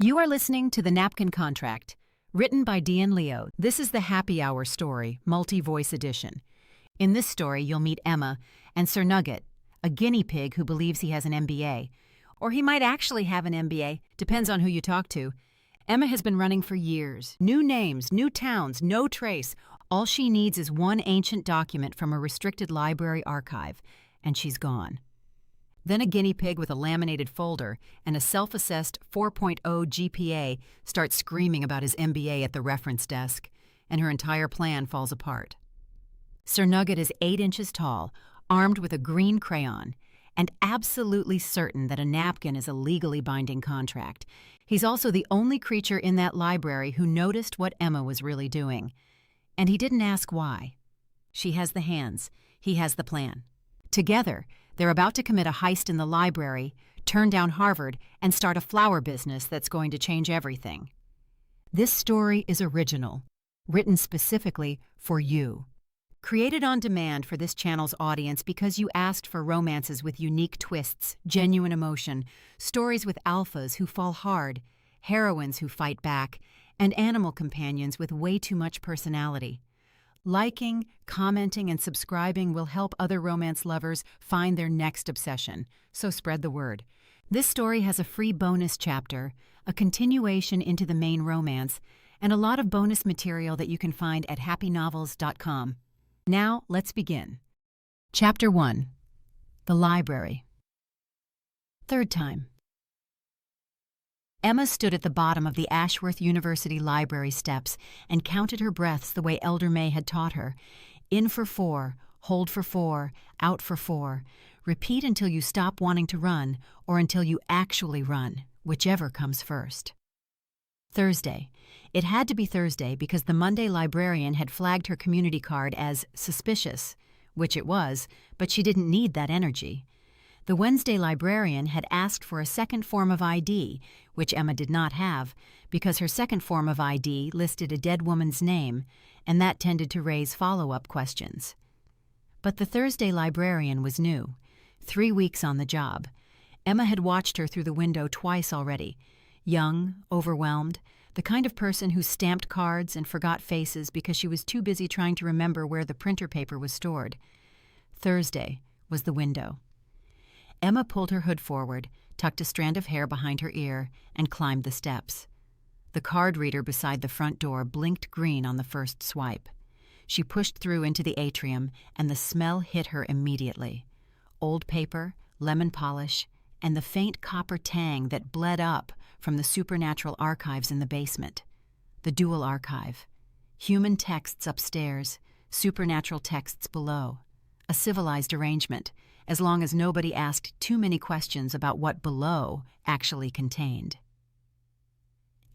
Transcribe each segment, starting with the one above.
You are listening to The Napkin Contract, written by Dean Leo. This is the Happy Hour story, multi-voice edition. In this story, you'll meet Emma and Sir Nugget, a guinea pig who believes he has an MBA. Or he might actually have an MBA, depends on who you talk to. Emma has been running for years. New names, new towns, no trace. All she needs is one ancient document from a restricted library archive, and she's gone. Then a guinea pig with a laminated folder and a self-assessed 4.0 GPA starts screaming about his MBA at the reference desk, and her entire plan falls apart. Sir Nugget is 8 inches tall, armed with a green crayon, and absolutely certain that a napkin is a legally binding contract. He's also the only creature in that library who noticed what Emma was really doing. And he didn't ask why. She has the hands, he has the plan. Together, they're about to commit a heist in the library, turn down Harvard, and start a flower business that's going to change everything. This story is original, written specifically for you. Created on demand for this channel's audience because you asked for romances with unique twists, genuine emotion, stories with alphas who fall hard, heroines who fight back, and animal companions with way too much personality. Liking, commenting, and subscribing will help other romance lovers find their next obsession, so spread the word. This story has a free bonus chapter, a continuation into the main romance, and a lot of bonus material that you can find at happynovels.com. Now, let's begin. Chapter 1. The Library. Third time. Emma stood at the bottom of the Ashworth University library steps and counted her breaths the way Elder May had taught her. In for 4, hold for 4, out for 4. Repeat until you stop wanting to run or until you actually run, whichever comes first. Thursday. It had to be Thursday because the Monday librarian had flagged her community card as suspicious, which it was, but she didn't need that energy. The Wednesday librarian had asked for a second form of ID, which Emma did not have, because her second form of ID listed a dead woman's name, and that tended to raise follow-up questions. But the Thursday librarian was new, 3 weeks on the job. Emma had watched her through the window twice already. Young, overwhelmed, the kind of person who stamped cards and forgot faces because she was too busy trying to remember where the printer paper was stored. Thursday was the window. Emma pulled her hood forward, tucked a strand of hair behind her ear, and climbed the steps. The card reader beside the front door blinked green on the first swipe. She pushed through into the atrium, and the smell hit her immediately. Old paper, lemon polish, and the faint copper tang that bled up from the supernatural archives in the basement. The dual archive. Human texts upstairs, supernatural texts below. A civilized arrangement, as long as nobody asked too many questions about what below actually contained.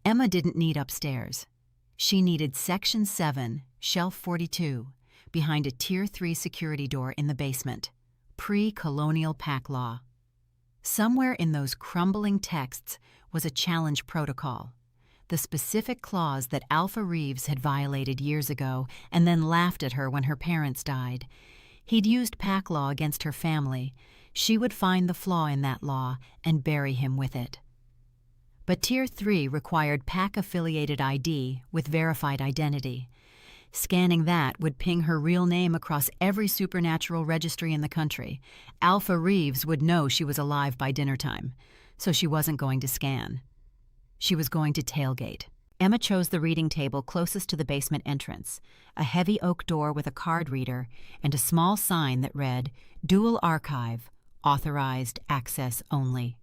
Emma didn't need upstairs. She needed Section 7, Shelf 42, behind a Tier 3 security door in the basement. Pre-colonial pack law. Somewhere in those crumbling texts was a challenge protocol, the specific clause that Alpha Reeves had violated years ago and then laughed at her when her parents died. He'd used pack law against her family. She would find the flaw in that law and bury him with it. But Tier 3 required pack-affiliated ID with verified identity. Scanning that would ping her real name across every supernatural registry in the country. Alpha Reeves would know she was alive by dinner time, so she wasn't going to scan. She was going to tailgate. Emma chose the reading table closest to the basement entrance, a heavy oak door with a card reader and a small sign that read, Dual Archive, Authorized Access Only.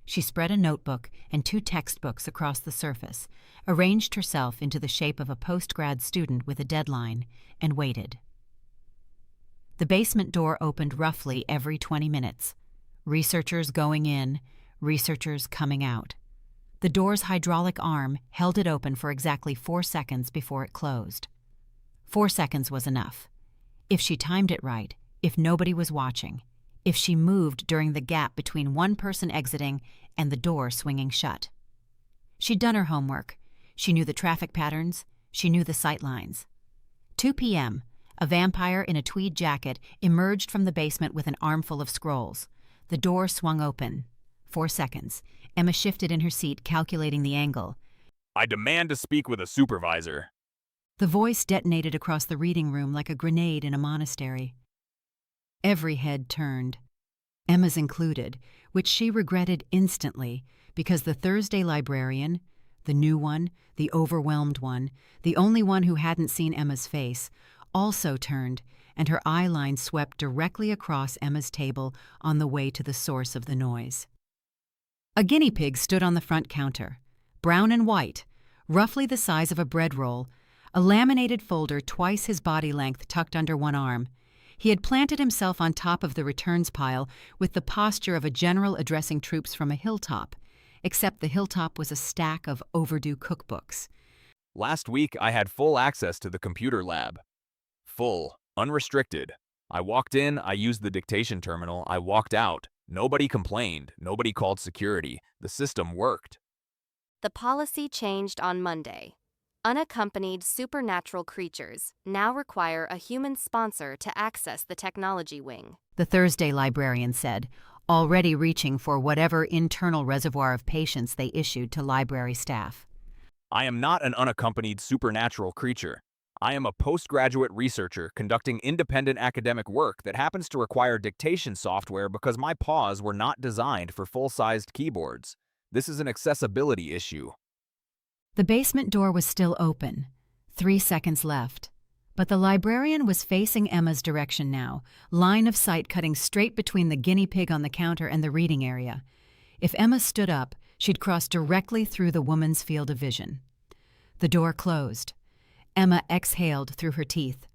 She spread a notebook and 2 textbooks across the surface, arranged herself into the shape of a post-grad student with a deadline, and waited. The basement door opened roughly every 20 minutes. Researchers going in, researchers coming out. The door's hydraulic arm held it open for exactly 4 seconds before it closed. 4 seconds was enough. If she timed it right, if nobody was watching, if she moved during the gap between one person exiting and the door swinging shut. She'd done her homework. She knew the traffic patterns. She knew the sight lines. 2 p.m., a vampire in a tweed jacket emerged from the basement with an armful of scrolls. The door swung open. 4 seconds. Emma shifted in her seat, calculating the angle. I demand to speak with a supervisor. The voice detonated across the reading room like a grenade in a monastery. Every head turned, Emma's included, which she regretted instantly because the Thursday librarian, the new one, the overwhelmed one, the only one who hadn't seen Emma's face, also turned, and her eye line swept directly across Emma's table on the way to the source of the noise. A guinea pig stood on the front counter, brown and white, roughly the size of a bread roll, a laminated folder twice his body length tucked under one arm. He had planted himself on top of the returns pile with the posture of a general addressing troops from a hilltop, except the hilltop was a stack of overdue cookbooks. Last week, I had full access to the computer lab. Full, unrestricted. I walked in, I used the dictation terminal, I walked out. Nobody complained, nobody called security. The system worked. The policy changed on Monday. Unaccompanied supernatural creatures now require a human sponsor to access the technology wing, The Thursday librarian said, already reaching for whatever internal reservoir of patience they issued to library staff. I am not an unaccompanied supernatural creature. I am a postgraduate researcher conducting independent academic work that happens to require dictation software because my paws were not designed for full-sized keyboards. This is an accessibility issue. The basement door was still open. 3 seconds left. But the librarian was facing Emma's direction now, line of sight cutting straight between the guinea pig on the counter and the reading area. If Emma stood up, she'd cross directly through the woman's field of vision. The door closed. Emma exhaled through her teeth.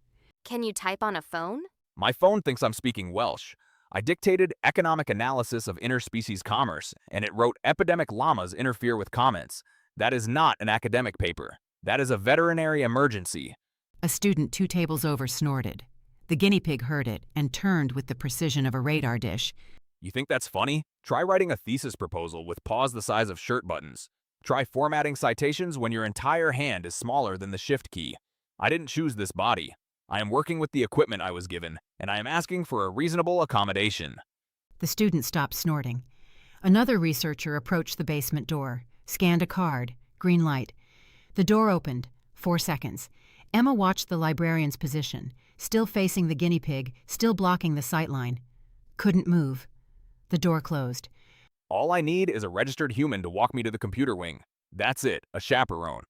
Can you type on a phone? My phone thinks I'm speaking Welsh. I dictated economic analysis of interspecies commerce, and it wrote epidemic llamas interfere with comments. That is not an academic paper. That is a veterinary emergency. A student 2 tables over snorted. The guinea pig heard it and turned with the precision of a radar dish. You think that's funny? Try writing a thesis proposal with paws the size of shirt buttons. Try formatting citations when your entire hand is smaller than the shift key. I didn't choose this body. I am working with the equipment I was given, and I am asking for a reasonable accommodation. The student stopped snorting. Another researcher approached the basement door, scanned a card, green light. The door opened. 4 seconds. Emma watched the librarian's position, still facing the guinea pig, still blocking the sightline. Couldn't move. The door closed. All I need is a registered human to walk me to the computer wing. That's it, a chaperone.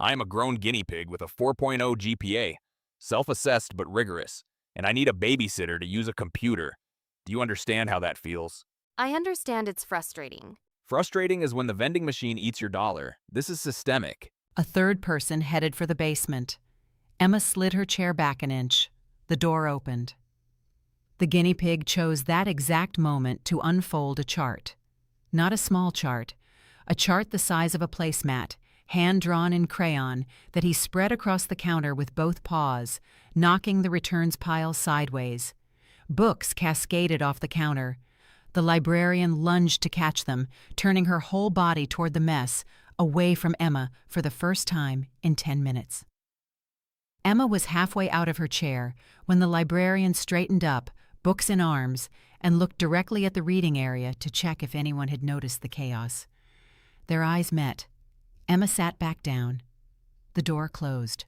I am a grown guinea pig with a 4.0 GPA, self-assessed but rigorous, and I need a babysitter to use a computer. Do you understand how that feels? I understand it's frustrating. Frustrating is when the vending machine eats your dollar. This is systemic. A third person headed for the basement. Emma slid her chair back an inch. The door opened. The guinea pig chose that exact moment to unfold a chart. Not a small chart. A chart the size of a placemat, hand-drawn in crayon, that he spread across the counter with both paws, knocking the returns pile sideways. Books cascaded off the counter. The librarian lunged to catch them, turning her whole body toward the mess, away from Emma for the first time in 10 minutes. Emma was halfway out of her chair when the librarian straightened up, books in arms, and looked directly at the reading area to check if anyone had noticed the chaos. Their eyes met. Emma sat back down. The door closed.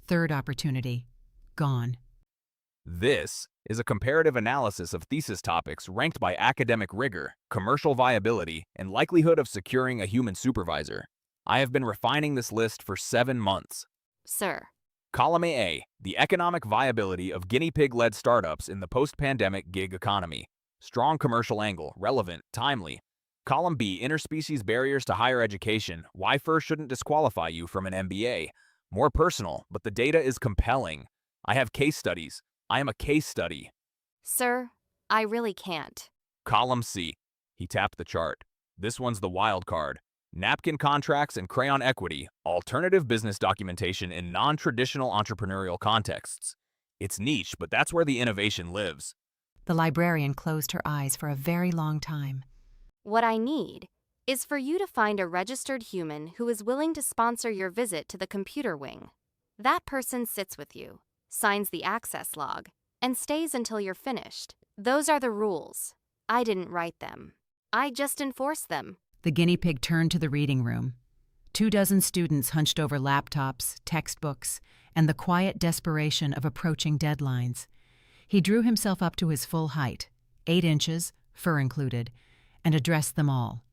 Third opportunity. Gone. This is a comparative analysis of thesis topics ranked by academic rigor, commercial viability, and likelihood of securing a human supervisor. I have been refining this list for 7 months. Sir. Column A, the economic viability of guinea pig-led startups in the post-pandemic gig economy. Strong commercial angle, relevant, timely. Column B, interspecies barriers to higher education. Why FIR shouldn't disqualify you from an MBA. More personal, but the data is compelling. I have case studies. I am a case study. Sir, I really can't. Column C. He tapped the chart. This one's the wild card. Napkin contracts and crayon equity, alternative business documentation in non-traditional entrepreneurial contexts. It's niche, but that's where the innovation lives. The librarian closed her eyes for a very long time. What I need is for you to find a registered human who is willing to sponsor your visit to the computer wing. That person sits with you, signs the access log, and stays until you're finished. Those are the rules. I didn't write them. I just enforce them. The guinea pig turned to the reading room. 24 students hunched over laptops, textbooks, and the quiet desperation of approaching deadlines. He drew himself up to his full height, 8 inches, fur included, and addressed them all.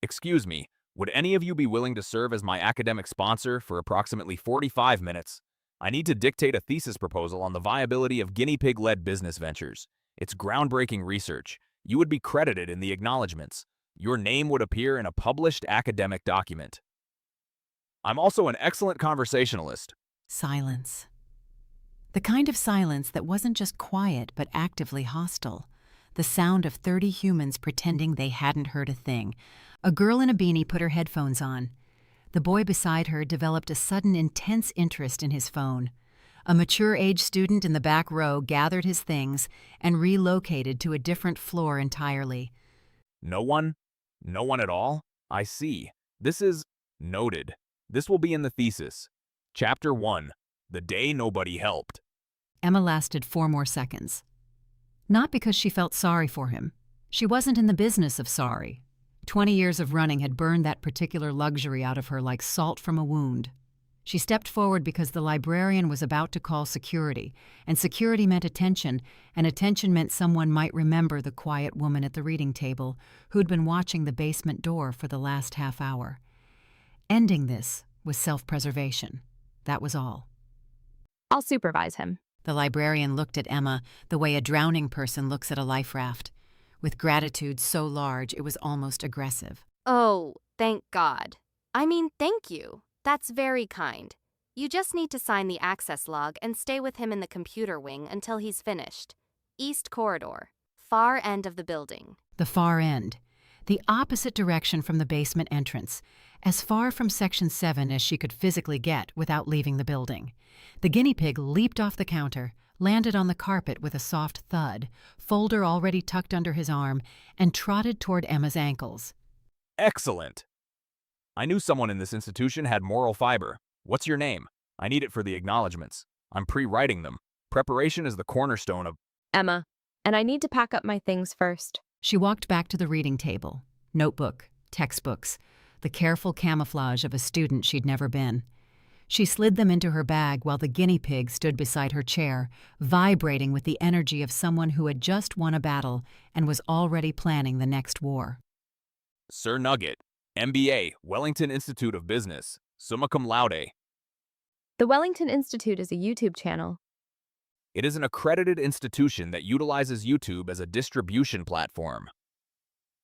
Excuse me, would any of you be willing to serve as my academic sponsor for approximately 45 minutes? I need to dictate a thesis proposal on the viability of guinea pig-led business ventures. It's groundbreaking research. You would be credited in the acknowledgments. Your name would appear in a published academic document. I'm also an excellent conversationalist. Silence. The kind of silence that wasn't just quiet but actively hostile. The sound of 30 humans pretending they hadn't heard a thing. A girl in a beanie put her headphones on. The boy beside her developed a sudden intense interest in his phone. A mature-age student in the back row gathered his things and relocated to a different floor entirely. No one? No one at all? I see. This is noted. This will be in the thesis. Chapter 1. The Day Nobody Helped. Emma lasted 4 more seconds. Not because she felt sorry for him. She wasn't in the business of sorry. 20 years of running had burned that particular luxury out of her like salt from a wound. She stepped forward because the librarian was about to call security, and security meant attention, and attention meant someone might remember the quiet woman at the reading table who'd been watching the basement door for the last half hour. Ending this was self-preservation. That was all. I'll supervise him. The librarian looked at Emma the way a drowning person looks at a life raft, with gratitude so large it was almost aggressive. Oh, thank God. I mean, thank you. That's very kind. You just need to sign the access log and stay with him in the computer wing until he's finished. East corridor, far end of the building. The far end. The opposite direction from the basement entrance, as far from Section 7 as she could physically get without leaving the building. The guinea pig leaped off the counter, landed on the carpet with a soft thud, folder already tucked under his arm, and trotted toward Emma's ankles. Excellent! I knew someone in this institution had moral fiber. What's your name? I need it for the acknowledgments. I'm pre-writing them. Preparation is the cornerstone of... Emma, and I need to pack up my things first. She walked back to the reading table. Notebook, textbooks, the careful camouflage of a student she'd never been. She slid them into her bag while the guinea pig stood beside her chair, vibrating with the energy of someone who had just won a battle and was already planning the next war. Sir Nugget, MBA, Wellington Institute of Business, summa cum laude. The Wellington Institute is a YouTube channel. It is an accredited institution that utilizes YouTube as a distribution platform.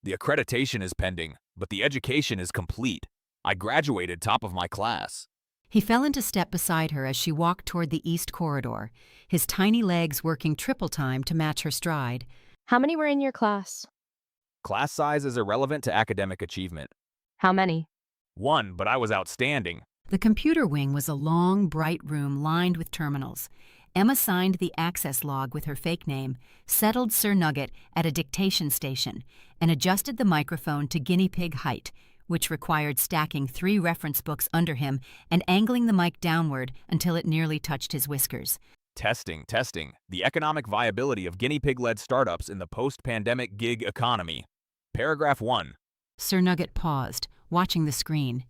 The accreditation is pending, but the education is complete. I graduated top of my class. He fell into step beside her as she walked toward the east corridor, his tiny legs working triple time to match her stride. How many were in your class? Class size is irrelevant to academic achievement. How many? 1, but I was outstanding. The computer wing was a long, bright room lined with terminals. Emma signed the access log with her fake name, settled Sir Nugget at a dictation station, and adjusted the microphone to guinea pig height, which required stacking 3 reference books under him and angling the mic downward until it nearly touched his whiskers. Testing. The economic viability of guinea pig-led startups in the post-pandemic gig economy. Paragraph 1. Sir Nugget paused, watching the screen.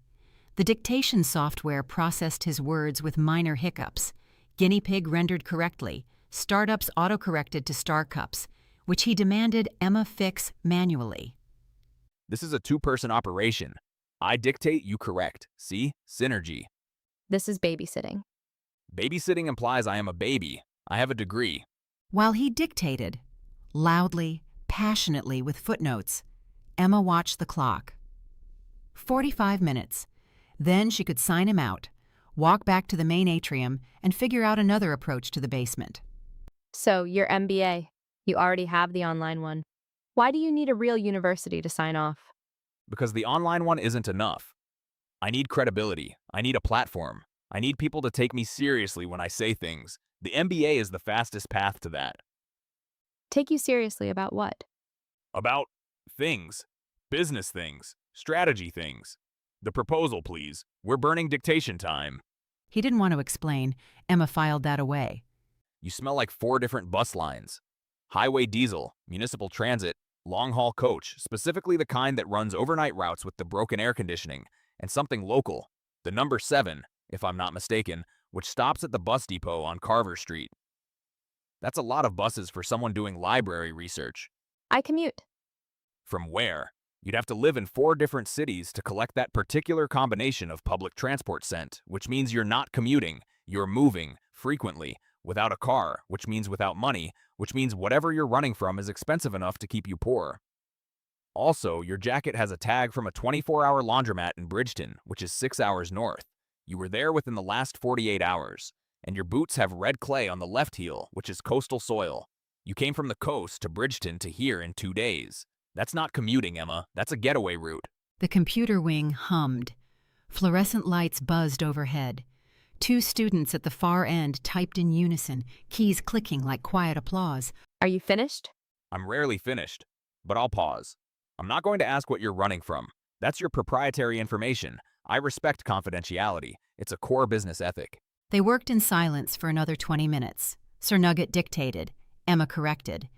The dictation software processed his words with minor hiccups. Guinea pig rendered correctly. Startups autocorrected to star cups, which he demanded Emma fix manually. This is a 2-person operation. I dictate, you correct. See? Synergy. This is babysitting. Babysitting implies I am a baby. I have a degree. While he dictated, loudly, passionately with footnotes, Emma watched the clock. 45 minutes. Then she could sign him out, walk back to the main atrium, and figure out another approach to the basement. So, your MBA. You already have the online one. Why do you need a real university to sign off? Because the online one isn't enough. I need credibility. I need a platform. I need people to take me seriously when I say things. The MBA is the fastest path to that. Take you seriously about what? About things. Business things. Strategy things. The proposal, please. We're burning dictation time. He didn't want to explain. Emma filed that away. You smell like 4 different bus lines. Highway diesel, municipal transit, long-haul coach, specifically the kind that runs overnight routes with the broken air conditioning, and something local, the number 7, if I'm not mistaken, which stops at the bus depot on Carver Street. That's a lot of buses for someone doing library research. I commute. From where? You'd have to live in 4 different cities to collect that particular combination of public transport cent, which means you're not commuting, you're moving, frequently, without a car, which means without money, which means whatever you're running from is expensive enough to keep you poor. Also, your jacket has a tag from a 24-hour laundromat in Bridgeton, which is 6 hours north. You were there within the last 48 hours. And your boots have red clay on the left heel, which is coastal soil. You came from the coast to Bridgeton to here in 2 days. That's not commuting, Emma. That's a getaway route. The computer wing hummed. Fluorescent lights buzzed overhead. 2 students at the far end typed in unison, keys clicking like quiet applause. Are you finished? I'm rarely finished, but I'll pause. I'm not going to ask what you're running from. That's your proprietary information. I respect confidentiality. It's a core business ethic. They worked in silence for another 20 minutes. Sir Nugget dictated. Emma corrected.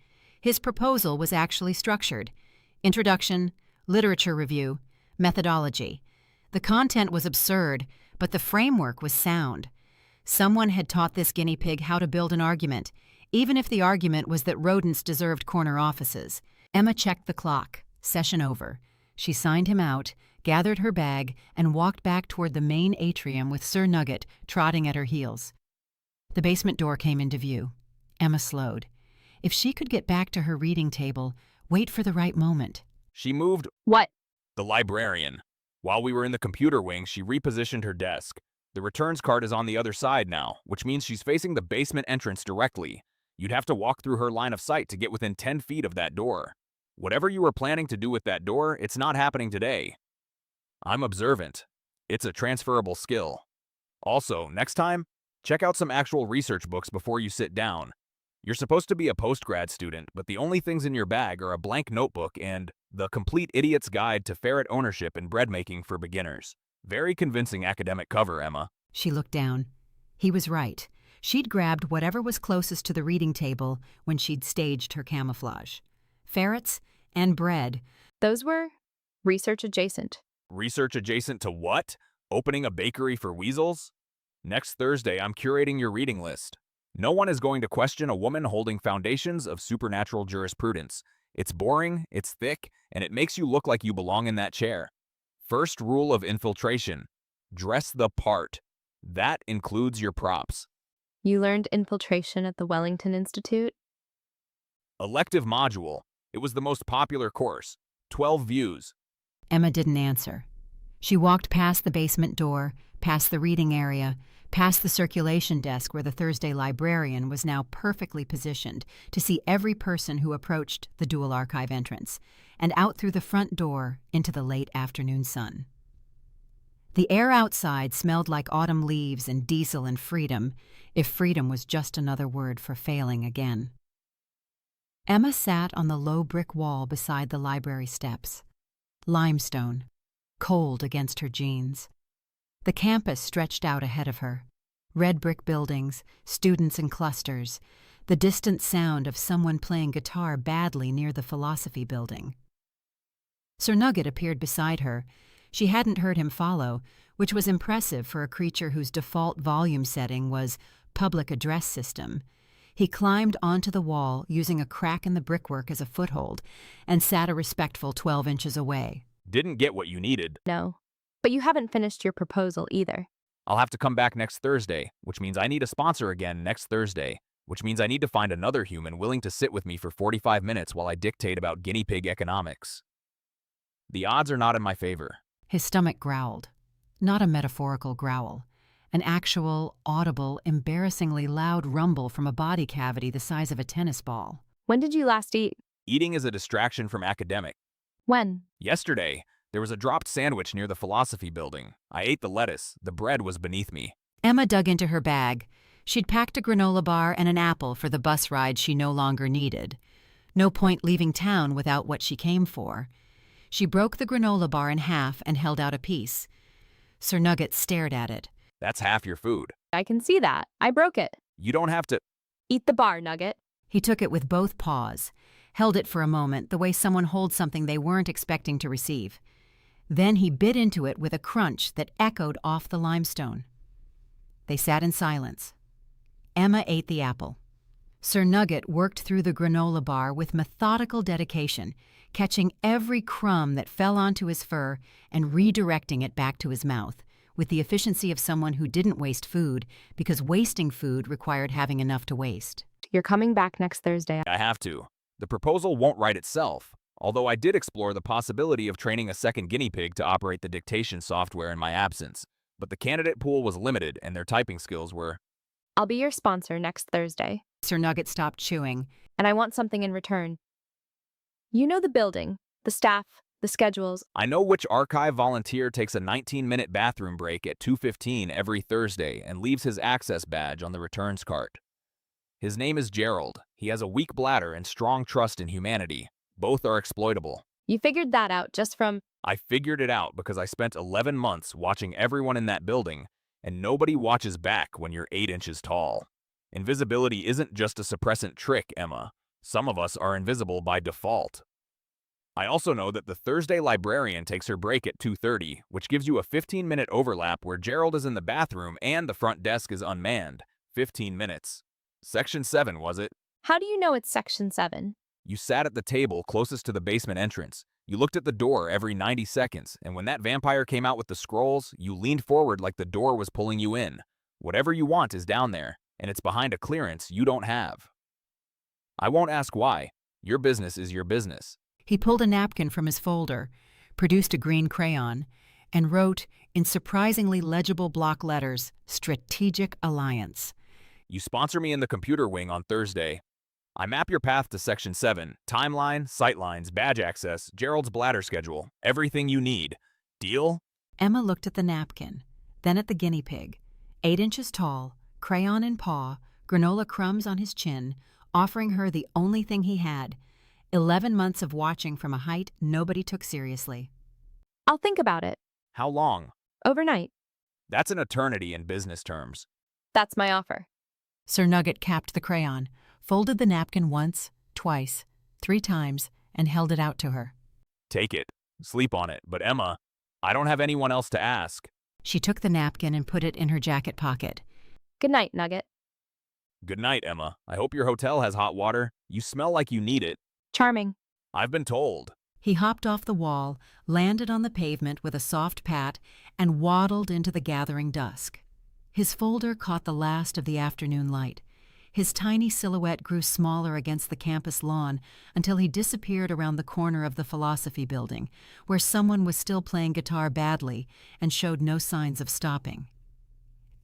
His proposal was actually structured. Introduction, literature review, methodology. The content was absurd, but the framework was sound. Someone had taught this guinea pig how to build an argument, even if the argument was that rodents deserved corner offices. Emma checked the clock. Session over. She signed him out, gathered her bag, and walked back toward the main atrium with Sir Nugget trotting at her heels. The basement door came into view. Emma slowed. If she could get back to her reading table, wait for the right moment. She moved What? the librarian. While we were in the computer wing, she repositioned her desk. The returns cart is on the other side now, which means she's facing the basement entrance directly. You'd have to walk through her line of sight to get within 10 feet of that door. Whatever you were planning to do with that door, it's not happening today. I'm observant. It's a transferable skill. Also, next time, check out some actual research books before you sit down. You're supposed to be a postgrad student, but the only things in your bag are a blank notebook and The Complete Idiot's Guide to Ferret Ownership and Bread Making for Beginners. Very convincing academic cover, Emma. She looked down. He was right. She'd grabbed whatever was closest to the reading table when she'd staged her camouflage. Ferrets and bread. Those were research adjacent. Research adjacent to what? Opening a bakery for weasels? Next Thursday, I'm curating your reading list. No one is going to question a woman holding foundations of supernatural jurisprudence. It's boring, it's thick, and it makes you look like you belong in that chair. First rule of infiltration: dress the part. That includes your props. You learned infiltration at the Wellington Institute? Elective module. It was the most popular course. 12 views. Emma didn't answer. She walked past the basement door, past the reading area, past the circulation desk where the Thursday librarian was now perfectly positioned to see every person who approached the dual archive entrance, and out through the front door into the late afternoon sun. The air outside smelled like autumn leaves and diesel and freedom, if freedom was just another word for failing again. Emma sat on the low brick wall beside the library steps. Limestone, cold against her jeans. The campus stretched out ahead of her. Red brick buildings, students in clusters, the distant sound of someone playing guitar badly near the philosophy building. Sir Nugget appeared beside her. She hadn't heard him follow, which was impressive for a creature whose default volume setting was public address system. He climbed onto the wall using a crack in the brickwork as a foothold and sat a respectful 12 inches away. Didn't get what you needed. No. But you haven't finished your proposal either. I'll have to come back next Thursday, which means I need a sponsor again next Thursday, which means I need to find another human willing to sit with me for 45 minutes while I dictate about guinea pig economics. The odds are not in my favor. His stomach growled. Not a metaphorical growl. An actual, audible, embarrassingly loud rumble from a body cavity the size of a tennis ball. When did you last eat? Eating is a distraction from academic. When? Yesterday, there was a dropped sandwich near the philosophy building. I ate the lettuce. The bread was beneath me. Emma dug into her bag. She'd packed a granola bar and an apple for the bus ride she no longer needed. No point leaving town without what she came for. She broke the granola bar in half and held out a piece. Sir Nugget stared at it. That's half your food. I can see that. I broke it. You don't have to. Eat the bar, Nugget. He took it with both paws, held it for a moment the way someone holds something they weren't expecting to receive. Then he bit into it with a crunch that echoed off the limestone. They sat in silence. Emma ate the apple. Sir Nugget worked through the granola bar with methodical dedication, catching every crumb that fell onto his fur and redirecting it back to his mouth, with the efficiency of someone who didn't waste food because wasting food required having enough to waste. You're coming back next Thursday. I have to. The proposal won't write itself, although I did explore the possibility of training a second guinea pig to operate the dictation software in my absence, but the candidate pool was limited and their typing skills were. I'll be your sponsor next Thursday, Sir Nugget stopped chewing. and I want something in return. You know the building, the staff, the schedules. I know which archive volunteer takes a 19-minute bathroom break at 2:15 every Thursday and leaves his access badge on the returns cart. His name is Gerald. He has a weak bladder and strong trust in humanity. Both are exploitable. You figured that out just from. I figured it out because I spent 11 months watching everyone in that building, and nobody watches back when you're 8 inches tall. Invisibility isn't just a suppressant trick, Emma. Some of us are invisible by default. I also know that the Thursday librarian takes her break at 2:30, which gives you a 15-minute overlap where Gerald is in the bathroom and the front desk is unmanned. 15 minutes. Section 7, was it? How do you know it's Section 7? You sat at the table closest to the basement entrance. You looked at the door every 90 seconds, and when that vampire came out with the scrolls, you leaned forward like the door was pulling you in. Whatever you want is down there, and it's behind a clearance you don't have. I won't ask why. Your business is your business. He pulled a napkin from his folder, produced a green crayon, and wrote, in surprisingly legible block letters, Strategic Alliance. You sponsor me in the computer wing on Thursday. I map your path to Section 7, timeline, sightlines, badge access, Gerald's bladder schedule, everything you need. Deal? Emma looked at the napkin, then at the guinea pig, 8 inches tall, crayon in paw, granola crumbs on his chin, offering her the only thing he had, 11 months of watching from a height nobody took seriously. I'll think about it. How long? Overnight. That's an eternity in business terms. That's my offer. Sir Nugget capped the crayon, folded the napkin once, twice, 3 times, and held it out to her. Take it. Sleep on it. But Emma, I don't have anyone else to ask. She took the napkin and put it in her jacket pocket. Good night, Nugget. Good night, Emma. I hope your hotel has hot water. You smell like you need it. Charming. I've been told. He hopped off the wall, landed on the pavement with a soft pat, and waddled into the gathering dusk. His folder caught the last of the afternoon light. His tiny silhouette grew smaller against the campus lawn until he disappeared around the corner of the philosophy building, where someone was still playing guitar badly and showed no signs of stopping.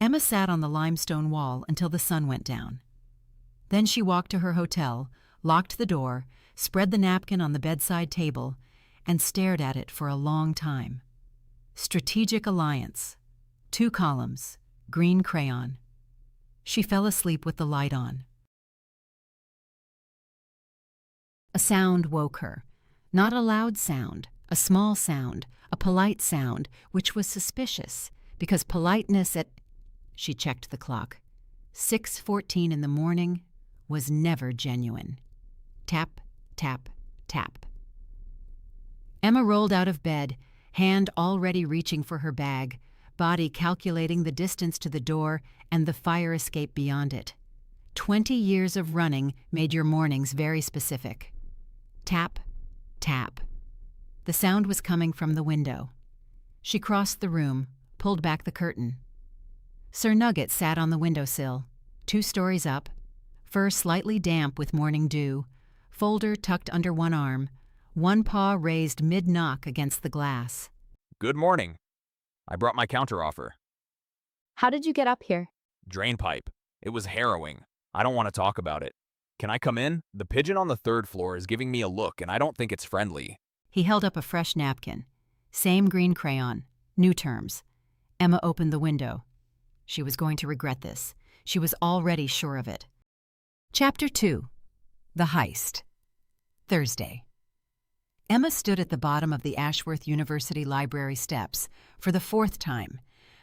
Emma sat on the limestone wall until the sun went down. Then she walked to her hotel, locked the door, spread the napkin on the bedside table, and stared at it for a long time. Strategic Alliance. 2 columns. Green crayon. She fell asleep with the light on. A sound woke her. Not a loud sound, a small sound, a polite sound, which was suspicious, because politeness at... She checked the clock. 6:14 in the morning was never genuine. Tap, tap, tap. Emma rolled out of bed, hand already reaching for her bag, body calculating the distance to the door and the fire escape beyond it. 20 years of running made your mornings very specific. Tap, tap. The sound was coming from the window. She crossed the room, pulled back the curtain. Sir Nugget sat on the windowsill, 2 stories up, fur slightly damp with morning dew, folder tucked under one arm, one paw raised mid-knock against the glass. Good morning. I brought my counteroffer. How did you get up here? Drain pipe. It was harrowing. I don't want to talk about it. Can I come in? The pigeon on the 3rd floor is giving me a look, and I don't think it's friendly. He held up a fresh napkin. Same green crayon. New terms. Emma opened the window. She was going to regret this. She was already sure of it. Chapter 2. The Heist. Thursday. Emma stood at the bottom of the Ashworth University Library steps for the 4th time,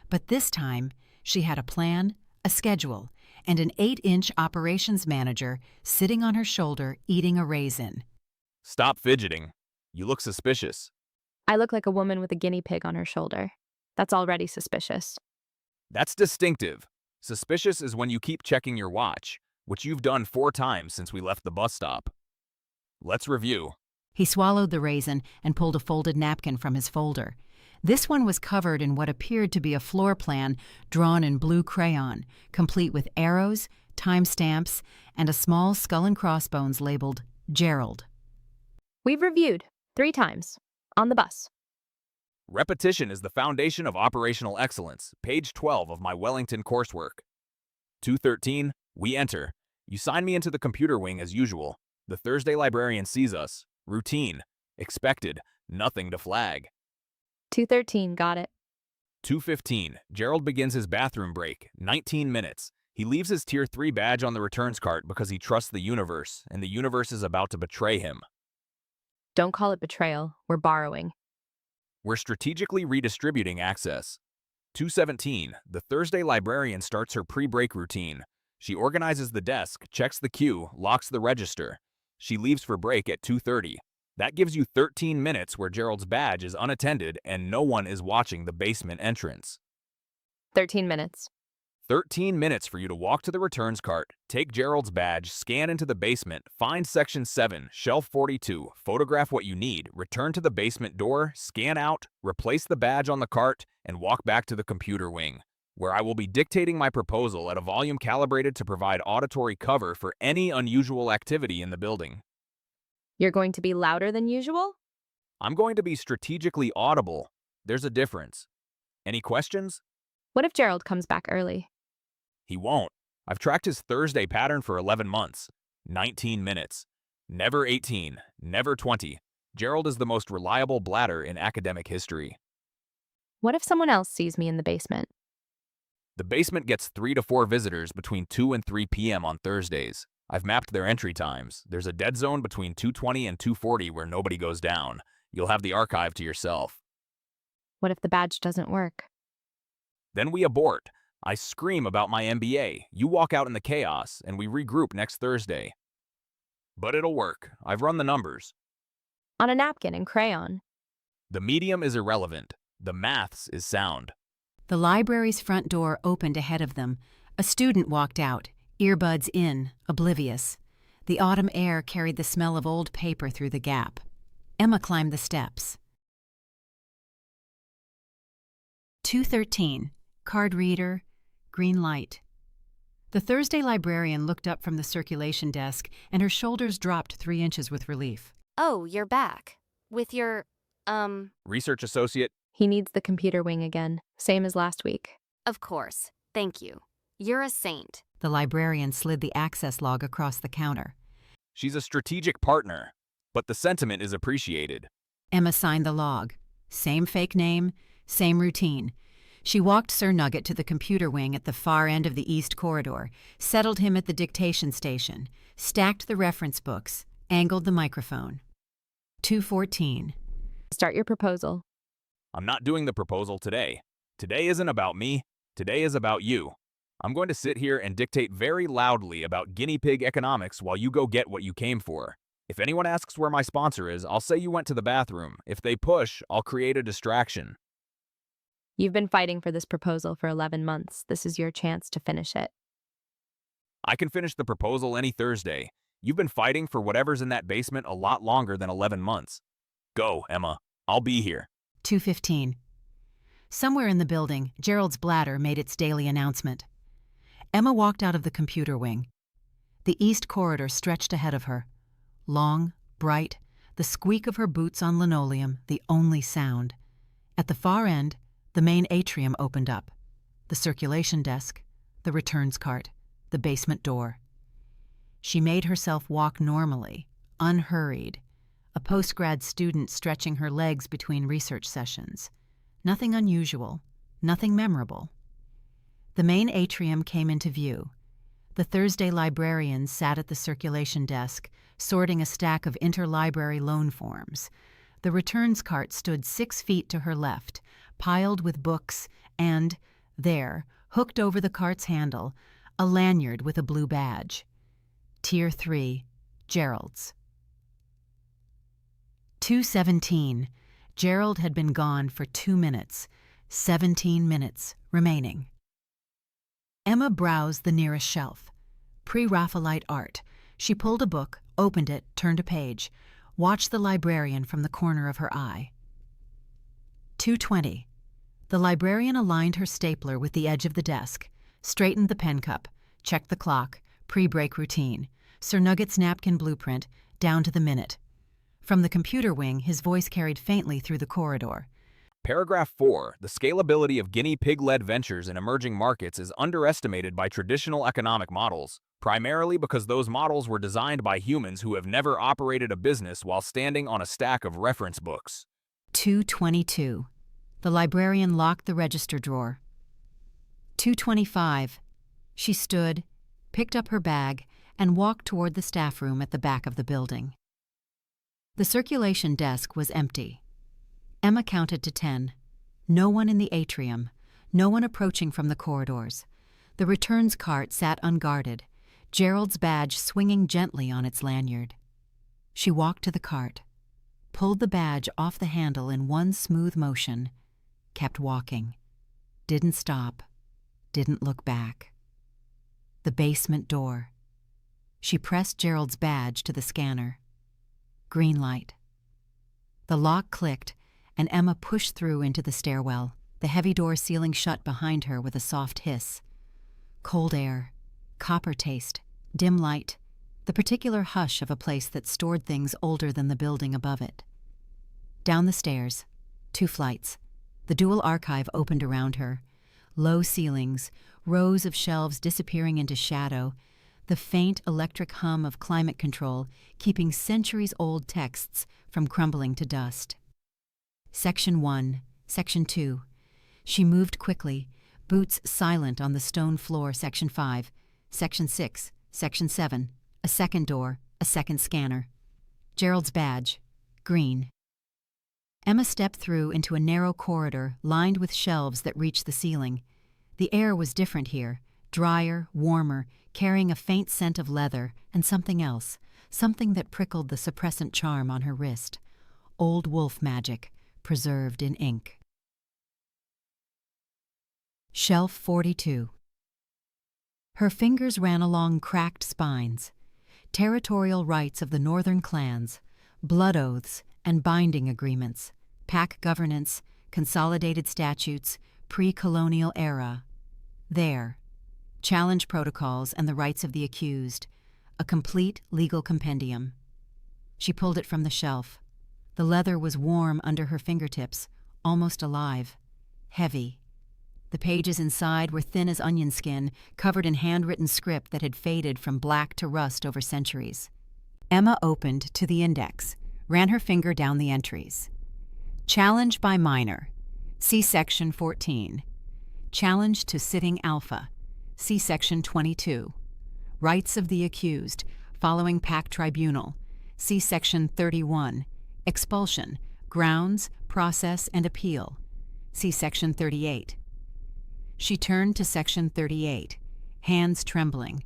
but this time she had a plan, a schedule, and an 8-inch operations manager sitting on her shoulder eating a raisin. Stop fidgeting. You look suspicious. I look like a woman with a guinea pig on her shoulder. That's already suspicious. That's distinctive. Suspicious is when you keep checking your watch, which you've done 4 times since we left the bus stop. Let's review. He swallowed the raisin and pulled a folded napkin from his folder. This one was covered in what appeared to be a floor plan drawn in blue crayon, complete with arrows, timestamps, and a small skull and crossbones labeled Gerald. We've reviewed 3 times. On the bus. Repetition is the foundation of operational excellence, page 12 of my Wellington coursework. 213, we enter. You sign me into the computer wing as usual. The Thursday librarian sees us. Routine. Expected. Nothing to flag. 213, got it. 215, Gerald begins his bathroom break. 19 minutes. He leaves his Tier 3 badge on the returns cart because he trusts the universe, and the universe is about to betray him. Don't call it betrayal. We're borrowing. We're strategically redistributing access. 217, the Thursday librarian starts her pre-break routine. She organizes the desk, checks the queue, locks the register. She leaves for break at 2:30. That gives you 13 minutes where Gerald's badge is unattended and no one is watching the basement entrance. 13 minutes. 13 minutes for you to walk to the returns cart, take Gerald's badge, scan into the basement, find section 7, shelf 42, photograph what you need, return to the basement door, scan out, replace the badge on the cart, and walk back to the computer wing, where I will be dictating my proposal at a volume calibrated to provide auditory cover for any unusual activity in the building. You're going to be louder than usual? I'm going to be strategically audible. There's a difference. Any questions? What if Gerald comes back early? He won't. I've tracked his Thursday pattern for 11 months. 19 minutes. Never 18. Never 20. Gerald is the most reliable bladder in academic history. What if someone else sees me in the basement? The basement gets 3 to 4 visitors between 2 and 3 p.m. on Thursdays. I've mapped their entry times. There's a dead zone between 2:20 and 2:40 where nobody goes down. You'll have the archive to yourself. What if the badge doesn't work? Then we abort. I scream about my MBA. You walk out in the chaos, and we regroup next Thursday. But it'll work. I've run the numbers. On a napkin and crayon. The medium is irrelevant. The maths is sound. The library's front door opened ahead of them. A student walked out, earbuds in, oblivious. The autumn air carried the smell of old paper through the gap. Emma climbed the steps. 213, card reader, green light. The Thursday librarian looked up from the circulation desk, and her shoulders dropped 3 inches with relief. Oh, you're back. With your, Research associate. He needs the computer wing again, same as last week. Of course. Thank you. You're a saint. The librarian slid the access log across the counter. She's a strategic partner, but the sentiment is appreciated. Emma signed the log. Same fake name, same routine. She walked Sir Nugget to the computer wing at the far end of the east corridor, settled him at the dictation station, stacked the reference books, angled the microphone. 214. Start your proposal. I'm not doing the proposal today. Today isn't about me. Today is about you. I'm going to sit here and dictate very loudly about guinea pig economics while you go get what you came for. If anyone asks where my sponsor is, I'll say you went to the bathroom. If they push, I'll create a distraction. You've been fighting for this proposal for 11 months. This is your chance to finish it. I can finish the proposal any Thursday. You've been fighting for whatever's in that basement a lot longer than 11 months. Go, Emma. I'll be here. 215. Somewhere in the building, Gerald's bladder made its daily announcement. Emma walked out of the computer wing. The east corridor stretched ahead of her. Long, bright, the squeak of her boots on linoleum, the only sound. At the far end, the main atrium opened up. The circulation desk, the returns cart, the basement door. She made herself walk normally, unhurried, a postgrad student stretching her legs between research sessions. Nothing unusual, nothing memorable. The main atrium came into view. The Thursday librarian sat at the circulation desk, sorting a stack of interlibrary loan forms. The returns cart stood 6 feet to her left, piled with books, and, there, hooked over the cart's handle, a lanyard with a blue badge. Tier 3, Gerald's. 2:17. Gerald had been gone for 2 minutes. 17 minutes remaining. Emma browsed the nearest shelf. Pre-Raphaelite art. She pulled a book, opened it, turned a page, watched the librarian from the corner of her eye. 2:20. The librarian aligned her stapler with the edge of the desk, straightened the pen cup, checked the clock, pre-break routine, Sir Nugget's napkin blueprint, down to the minute. From the computer wing, his voice carried faintly through the corridor. Paragraph 4. The scalability of guinea pig-led ventures in emerging markets is underestimated by traditional economic models, primarily because those models were designed by humans who have never operated a business while standing on a stack of reference books. 2:22. The librarian locked the register drawer. 2:25. She stood, picked up her bag, and walked toward the staff room at the back of the building. The circulation desk was empty. Emma counted to 10. No one in the atrium, no one approaching from the corridors. The returns cart sat unguarded, Gerald's badge swinging gently on its lanyard. She walked to the cart, pulled the badge off the handle in one smooth motion, kept walking, didn't stop, didn't look back. The basement door. She pressed Gerald's badge to the scanner. Green light. The lock clicked, and Emma pushed through into the stairwell, the heavy door sealing shut behind her with a soft hiss. Cold air, copper taste, dim light, the particular hush of a place that stored things older than the building above it. Down the stairs, 2 flights. The dual archive opened around her. Low ceilings, rows of shelves disappearing into shadow, the faint electric hum of climate control keeping centuries-old texts from crumbling to dust. Section 1, Section 2. She moved quickly, boots silent on the stone floor. Section 5, Section 6, Section 7. A second door, a second scanner. Gerald's badge, green. Emma stepped through into a narrow corridor lined with shelves that reached the ceiling. The air was different here, drier, warmer, carrying a faint scent of leather and something else, something that prickled the suppressant charm on her wrist. Old wolf magic, preserved in ink. Shelf 42. Her fingers ran along cracked spines. Territorial rights of the northern clans, blood oaths and binding agreements, pack governance, consolidated statutes, pre-colonial era. There. Challenge protocols and the rights of the accused. A complete legal compendium. She pulled it from the shelf. The leather was warm under her fingertips, almost alive, heavy. The pages inside were thin as onion skin, covered in handwritten script that had faded from black to rust over centuries. Emma opened to the index, ran her finger down the entries. Challenge by minor. See Section 14. Challenge to sitting alpha. See Section 22. Rights of the accused, following pack tribunal. See Section 31. Expulsion, grounds, process, and appeal. See Section 38. She turned to Section 38, hands trembling.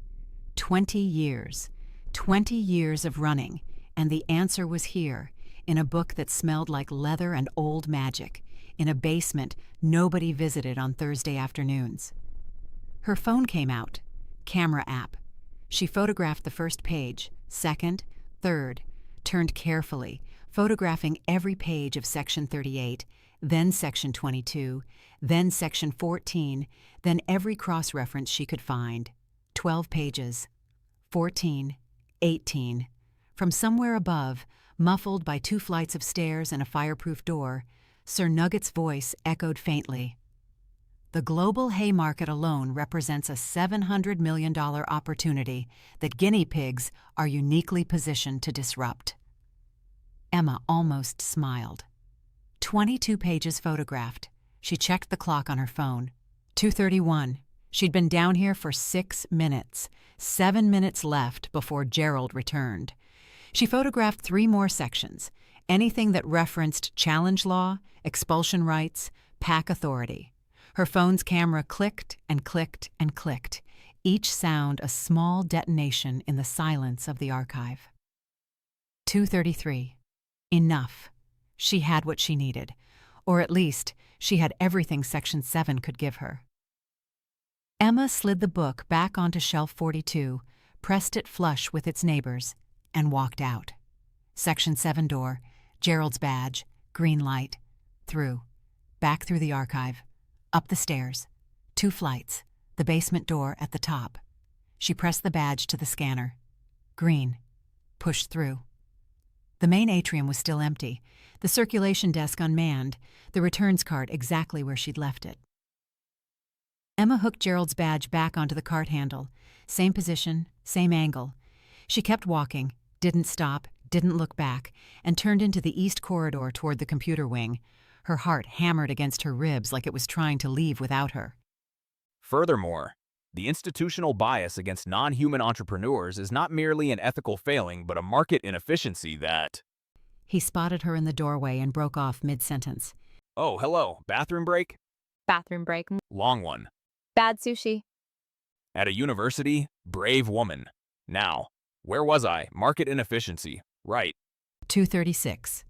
20 years. 20 years of running, and the answer was here, in a book that smelled like leather and old magic, in a basement nobody visited on Thursday afternoons. Her phone came out. Camera app. She photographed the first page, second, third, turned carefully, photographing every page of Section 38, then Section 22, then Section 14, then every cross-reference she could find. 12 pages. 14, 18. From somewhere above, muffled by 2 flights of stairs and a fireproof door, Sir Nugget's voice echoed faintly. The global hay market alone represents a $700 million opportunity that guinea pigs are uniquely positioned to disrupt. Emma almost smiled. 22 pages photographed. She checked the clock on her phone. 2:31. She'd been down here for 6 minutes. 7 minutes left before Gerald returned. She photographed 3 more sections, anything that referenced challenge law, expulsion rights, pack authority. Her phone's camera clicked and clicked and clicked, each sound a small detonation in the silence of the archive. 2:33. Enough. She had what she needed, or at least she had everything Section 7 could give her. Emma slid the book back onto shelf 42, pressed it flush with its neighbors, and walked out. Section 7 door, Gerald's badge, green light, through, back through the archive, up the stairs, 2 flights, the basement door at the top. She pressed the badge to the scanner. Green. Pushed through. The main atrium was still empty, the circulation desk unmanned, the returns cart exactly where she'd left it. Emma hooked Gerald's badge back onto the cart handle. Same position, same angle. She kept walking, didn't stop, didn't look back, and turned into the east corridor toward the computer wing. Her heart hammered against her ribs like it was trying to leave without her. Furthermore, the institutional bias against non-human entrepreneurs is not merely an ethical failing but a market inefficiency that… He spotted her in the doorway and broke off mid-sentence. Oh, hello. Bathroom break? Bathroom break. Long one. Bad sushi. At a university? Brave woman. Now, where was I? Market inefficiency. Right. 2:36.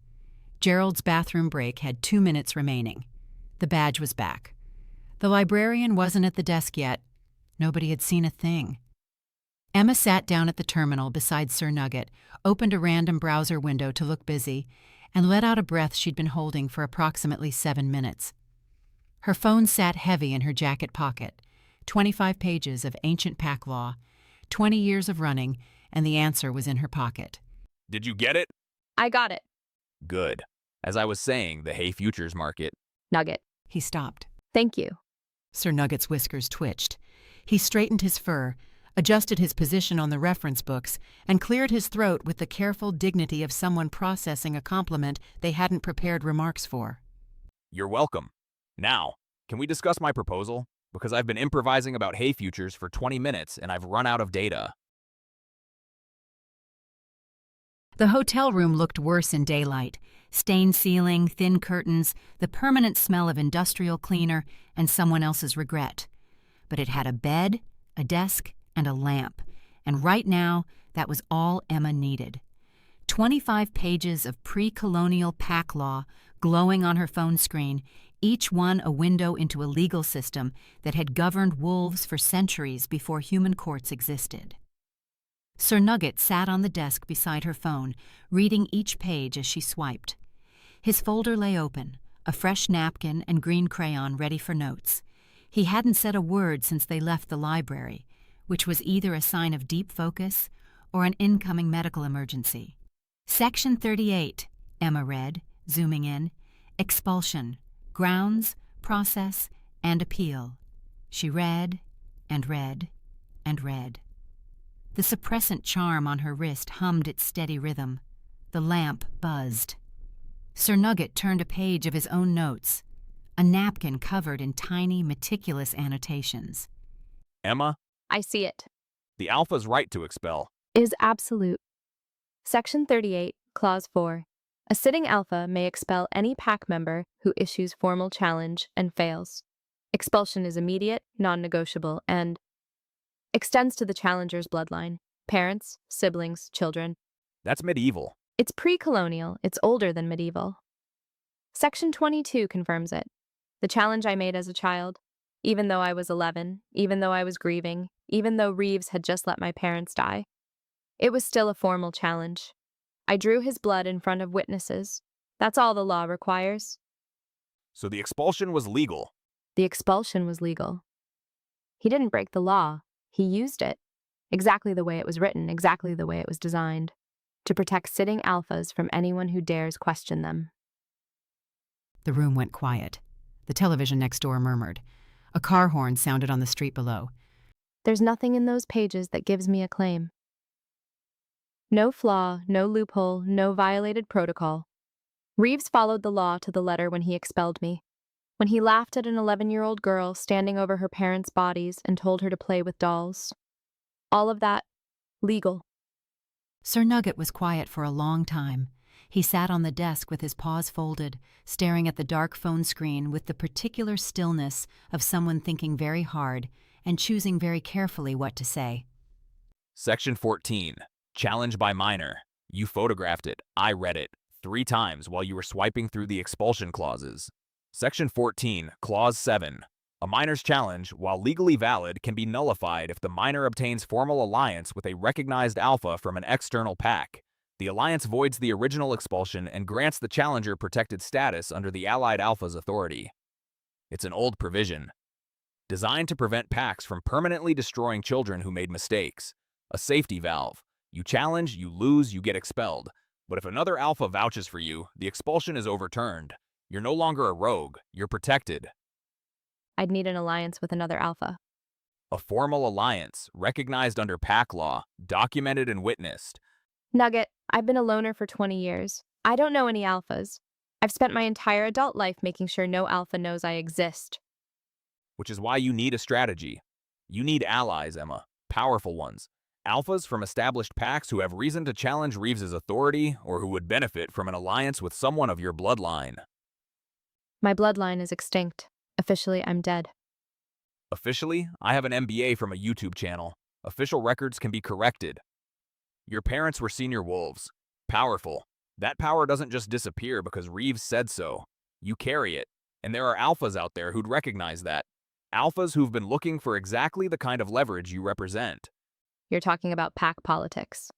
Gerald's bathroom break had 2 minutes remaining. The badge was back. The librarian wasn't at the desk yet. Nobody had seen a thing. Emma sat down at the terminal beside Sir Nugget, opened a random browser window to look busy, and let out a breath she'd been holding for approximately 7 minutes. Her phone sat heavy in her jacket pocket, 25 pages of ancient pack law, 20 years of running, and the answer was in her pocket. Did you get it? I got it. Good. As I was saying, the hay futures market. Nugget. He stopped. Thank you. Sir Nugget's whiskers twitched. He straightened his fur, adjusted his position on the reference books, and cleared his throat with the careful dignity of someone processing a compliment they hadn't prepared remarks for. You're welcome. Now, can we discuss my proposal? Because I've been improvising about hay futures for 20 minutes and I've run out of data. The hotel room looked worse in daylight. Stained ceiling, thin curtains, the permanent smell of industrial cleaner, and someone else's regret. But it had a bed, a desk, and a lamp, and right now, that was all Emma needed. 25 pages of pre-colonial pack law glowing on her phone screen, each one a window into a legal system that had governed wolves for centuries before human courts existed. Sir Nugget sat on the desk beside her phone, reading each page as she swiped. His folder lay open, a fresh napkin and green crayon ready for notes. He hadn't said a word since they left the library, which was either a sign of deep focus or an incoming medical emergency. Section 38, Emma read, zooming in. Expulsion, grounds, process, and appeal. She read and read and read. The suppressant charm on her wrist hummed its steady rhythm. The lamp buzzed. Sir Nugget turned a page of his own notes, a napkin covered in tiny, meticulous annotations. Emma, I see it. the alpha's right to expel. Is absolute. Section 38, Clause 4. A sitting alpha may expel any pack member who issues formal challenge and fails. Expulsion is immediate, non-negotiable, and extends to the challenger's bloodline, parents, siblings, children. That's medieval. It's pre-colonial, it's older than medieval. Section 22 confirms it. The challenge I made as a child, even though I was 11, even though I was grieving, even though Reeves had just let my parents die, it was still a formal challenge. I drew his blood in front of witnesses. That's all the law requires. So the expulsion was legal. The expulsion was legal. He didn't break the law. He used it. Exactly the way it was written, exactly the way it was designed. To protect sitting alphas from anyone who dares question them. The room went quiet. The television next door murmured. A car horn sounded on the street below. There's nothing in those pages that gives me a claim. No flaw, no loophole, no violated protocol. Reeves followed the law to the letter when he expelled me. When he laughed at an 11-year-old girl standing over her parents' bodies and told her to play with dolls. All of that, legal. Sir Nugget was quiet for a long time. He sat on the desk with his paws folded, staring at the dark phone screen with the particular stillness of someone thinking very hard and choosing very carefully what to say. Section 14. Challenge by minor. You photographed it. I read it. 3 times while you were swiping through the expulsion clauses. Section 14, Clause 7. A minor's challenge, while legally valid, can be nullified if the minor obtains formal alliance with a recognized alpha from an external pack. The alliance voids the original expulsion and grants the challenger protected status under the allied alpha's authority. It's an old provision, designed to prevent packs from permanently destroying children who made mistakes. A safety valve. You challenge, you lose, you get expelled. But if another alpha vouches for you, the expulsion is overturned. You're no longer a rogue, you're protected. I'd need an alliance with another alpha. A formal alliance, recognized under pack law, documented and witnessed. Nugget, I've been a loner for 20 years. I don't know any alphas. I've spent my entire adult life making sure no alpha knows I exist. Which is why you need a strategy. You need allies, Emma. Powerful ones. Alphas from established packs who have reason to challenge Reeves's authority or who would benefit from an alliance with someone of your bloodline. My bloodline is extinct. Officially, I'm dead. Officially, I have an MBA from a YouTube channel. Official records can be corrected. Your parents were senior wolves. Powerful. That power doesn't just disappear because Reeves said so. You carry it. And there are alphas out there who'd recognize that. Alphas who've been looking for exactly the kind of leverage you represent. You're talking about pack politics.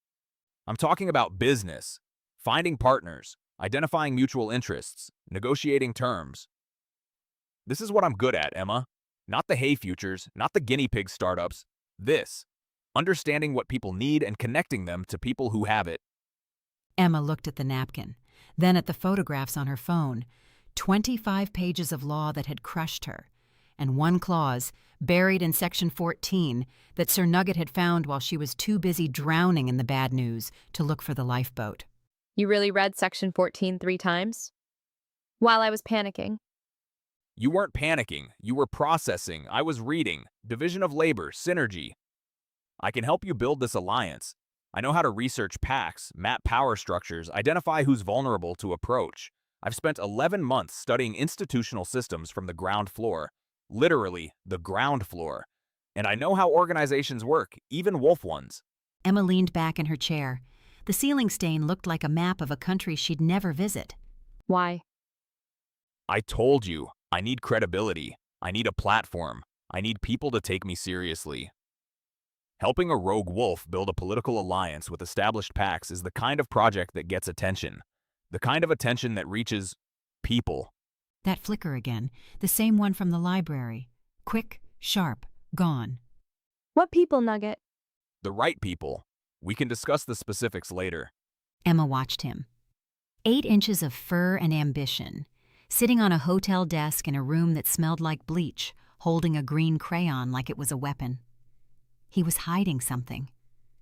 I'm talking about business. Finding partners. Identifying mutual interests. Negotiating terms. This is what I'm good at, Emma. Not the hay futures, not the guinea pig startups. This. Understanding what people need and connecting them to people who have it. Emma looked at the napkin, then at the photographs on her phone. 25 pages of law that had crushed her, and one clause, buried in Section 14, that Sir Nugget had found while she was too busy drowning in the bad news to look for the lifeboat. You really read Section 14 3 times? While I was panicking. You weren't panicking. You were processing. I was reading. Division of labor, synergy. I can help you build this alliance. I know how to research packs, map power structures, identify who's vulnerable to approach. I've spent 11 months studying institutional systems from the ground floor. Literally, the ground floor. And I know how organizations work, even wolf ones. Emma leaned back in her chair. The ceiling stain looked like a map of a country she'd never visit. Why? I told you, I need credibility. I need a platform. I need people to take me seriously. Helping a rogue wolf build a political alliance with established packs is the kind of project that gets attention. The kind of attention that reaches people. That flicker again, the same one from the library. Quick, sharp, gone. What people, Nugget? The right people. We can discuss the specifics later. Emma watched him. 8 inches of fur and ambition, sitting on a hotel desk in a room that smelled like bleach, holding a green crayon like it was a weapon. He was hiding something.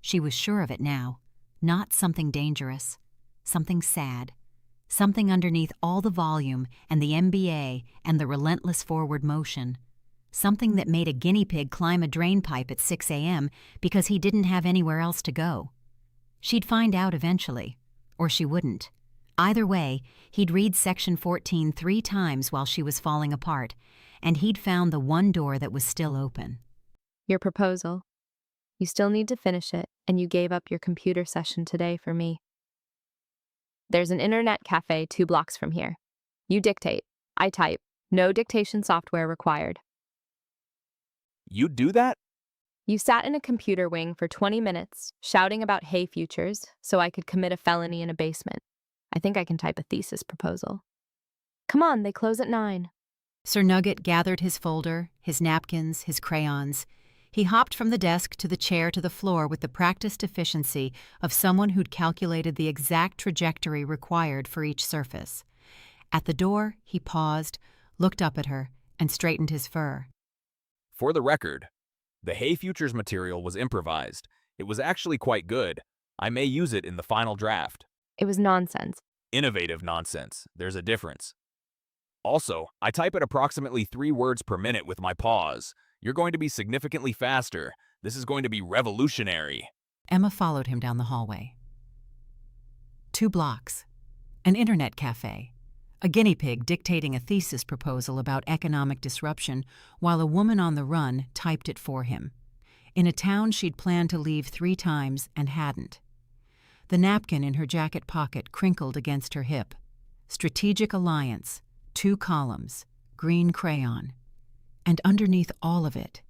She was sure of it now. Not something dangerous. Something sad. Something underneath all the volume and the MBA and the relentless forward motion. Something that made a guinea pig climb a drain pipe at 6 a.m. because he didn't have anywhere else to go. She'd find out eventually. Or she wouldn't. Either way, he'd read Section 14 3 times while she was falling apart, and he'd found the one door that was still open. Your proposal. You still need to finish it, and you gave up your computer session today for me. There's an internet cafe 2 blocks from here. You dictate. I type. No dictation software required. You do that? You sat in a computer wing for 20 minutes, shouting about hay futures, so I could commit a felony in a basement. I think I can type a thesis proposal. Come on, they close at 9. Sir Nugget gathered his folder, his napkins, his crayons. He hopped from the desk to the chair to the floor with the practiced efficiency of someone who'd calculated the exact trajectory required for each surface. At the door, he paused, looked up at her, and straightened his fur. For the record, the hay futures material was improvised. It was actually quite good. I may use it in the final draft. It was nonsense. Innovative nonsense. There's a difference. Also, I type at approximately 3 words per minute with my pause. You're going to be significantly faster. This is going to be revolutionary. Emma followed him down the hallway. 2 blocks. An internet cafe. A guinea pig dictating a thesis proposal about economic disruption while a woman on the run typed it for him. In a town she'd planned to leave 3 times and hadn't. The napkin in her jacket pocket crinkled against her hip. Strategic alliance, 2 columns, green crayon. And underneath all of it,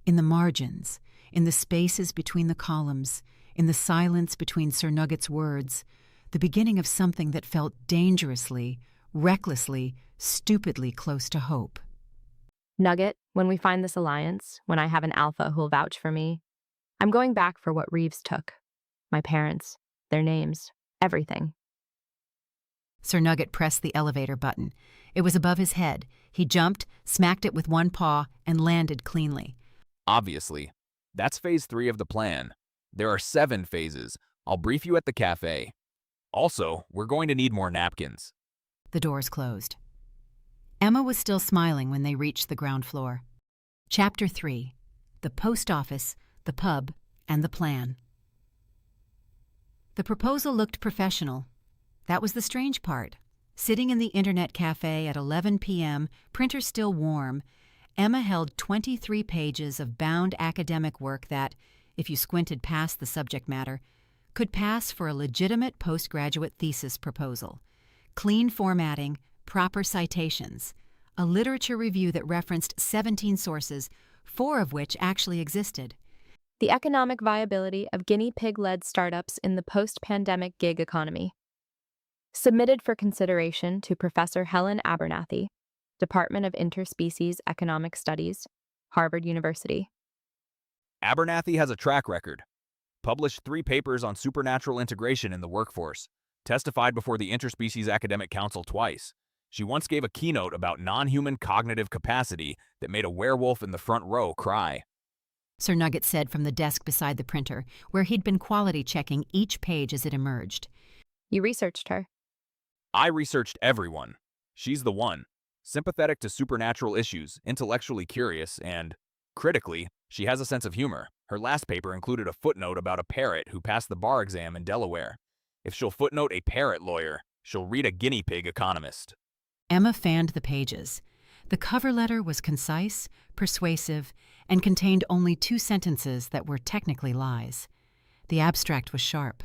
in the margins, in the spaces between the columns, in the silence between Sir Nugget's words, the beginning of something that felt dangerously, recklessly, stupidly close to hope. Nugget, when we find this alliance, when I have an alpha who'll vouch for me, I'm going back for what Reeves took. My parents, their names, everything. Sir Nugget pressed the elevator button. It was above his head. He jumped, smacked it with one paw, and landed cleanly. Obviously. That's phase 3 of the plan. There are 7 phases. I'll brief you at the cafe. Also, we're going to need more napkins. The doors closed. Emma was still smiling when they reached the ground floor. Chapter 3. The Post Office, the Pub, and the Plan. The proposal looked professional. That was the strange part. Sitting in the internet cafe at 11 p.m., printer still warm, Emma held 23 pages of bound academic work that, if you squinted past the subject matter, could pass for a legitimate postgraduate thesis proposal. Clean formatting, proper citations, a literature review that referenced 17 sources, 4 of which actually existed. The economic viability of guinea pig-led startups in the post-pandemic gig economy. Submitted for consideration to Professor Helen Abernathy, Department of Interspecies Economic Studies, Harvard University. Abernathy has a track record. Published 3 papers on supernatural integration in the workforce. Testified before the Interspecies Academic Council twice. She once gave a keynote about non-human cognitive capacity that made a werewolf in the front row cry. Sir Nugget said from the desk beside the printer, where he'd been quality checking each page as it emerged. You researched her. I researched everyone. She's the one. Sympathetic to supernatural issues, intellectually curious, and, critically, she has a sense of humor. Her last paper included a footnote about a parrot who passed the bar exam in Delaware. If she'll footnote a parrot lawyer, she'll read a guinea pig economist. Emma fanned the pages. The cover letter was concise, persuasive, and contained only 2 sentences that were technically lies. The abstract was sharp.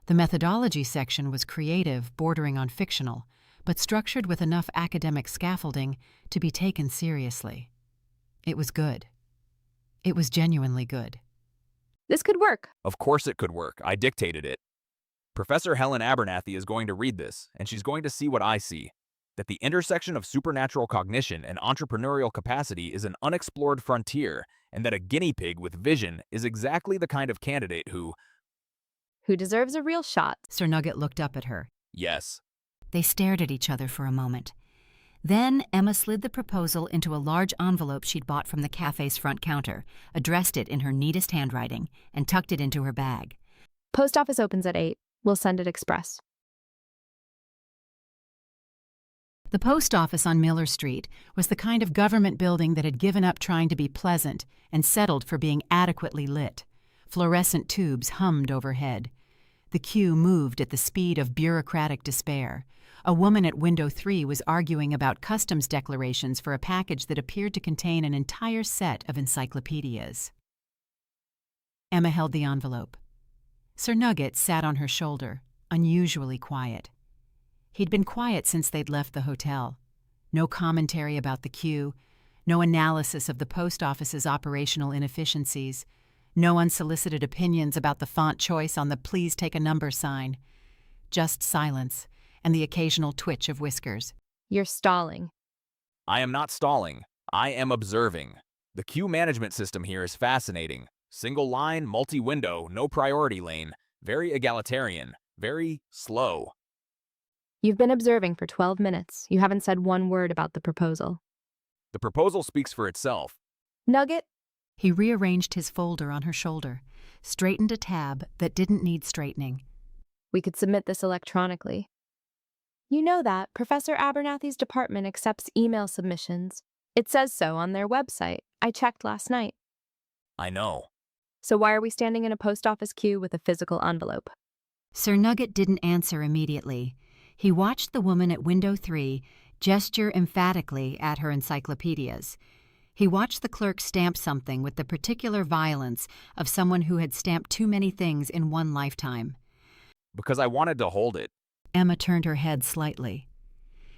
The methodology section was creative, bordering on fictional, but structured with enough academic scaffolding to be taken seriously. It was good. It was genuinely good. This could work. Of course it could work. I dictated it. Professor Helen Abernathy is going to read this, and she's going to see what I see. That the intersection of supernatural cognition and entrepreneurial capacity is an unexplored frontier, and that a guinea pig with vision is exactly the kind of candidate who deserves a real shot. Sir Nugget looked up at her. Yes. They stared at each other for a moment. Then Emma slid the proposal into a large envelope she'd bought from the cafe's front counter, addressed it in her neatest handwriting, and tucked it into her bag. Post office opens at 8. We'll send it express. The post office on Miller Street was the kind of government building that had given up trying to be pleasant and settled for being adequately lit. Fluorescent tubes hummed overhead. The queue moved at the speed of bureaucratic despair. A woman at window 3 was arguing about customs declarations for a package that appeared to contain an entire set of encyclopedias. Emma held the envelope. Sir Nugget sat on her shoulder, unusually quiet. He'd been quiet since they'd left the hotel. No commentary about the queue, no analysis of the post office's operational inefficiencies, no unsolicited opinions about the font choice on the "Please Take a Number" sign. Just silence and the occasional twitch of whiskers. You're stalling. I am not stalling. I am observing. The queue management system here is fascinating. Single line, multi-window, no priority lane. Very egalitarian. Very slow. You've been observing for 12 minutes. You haven't said one word about the proposal. The proposal speaks for itself. Nugget? He rearranged his folder on her shoulder, straightened a tab that didn't need straightening. We could submit this electronically. You know that Professor Abernathy's department accepts email submissions. It says so on their website. I checked last night. I know. So why are we standing in a post office queue with a physical envelope? Sir Nugget didn't answer immediately. He watched the woman at window 3 gesture emphatically at her encyclopedias. He watched the clerk stamp something with the particular violence of someone who had stamped too many things in one lifetime. Because I wanted to hold it. Emma turned her head slightly.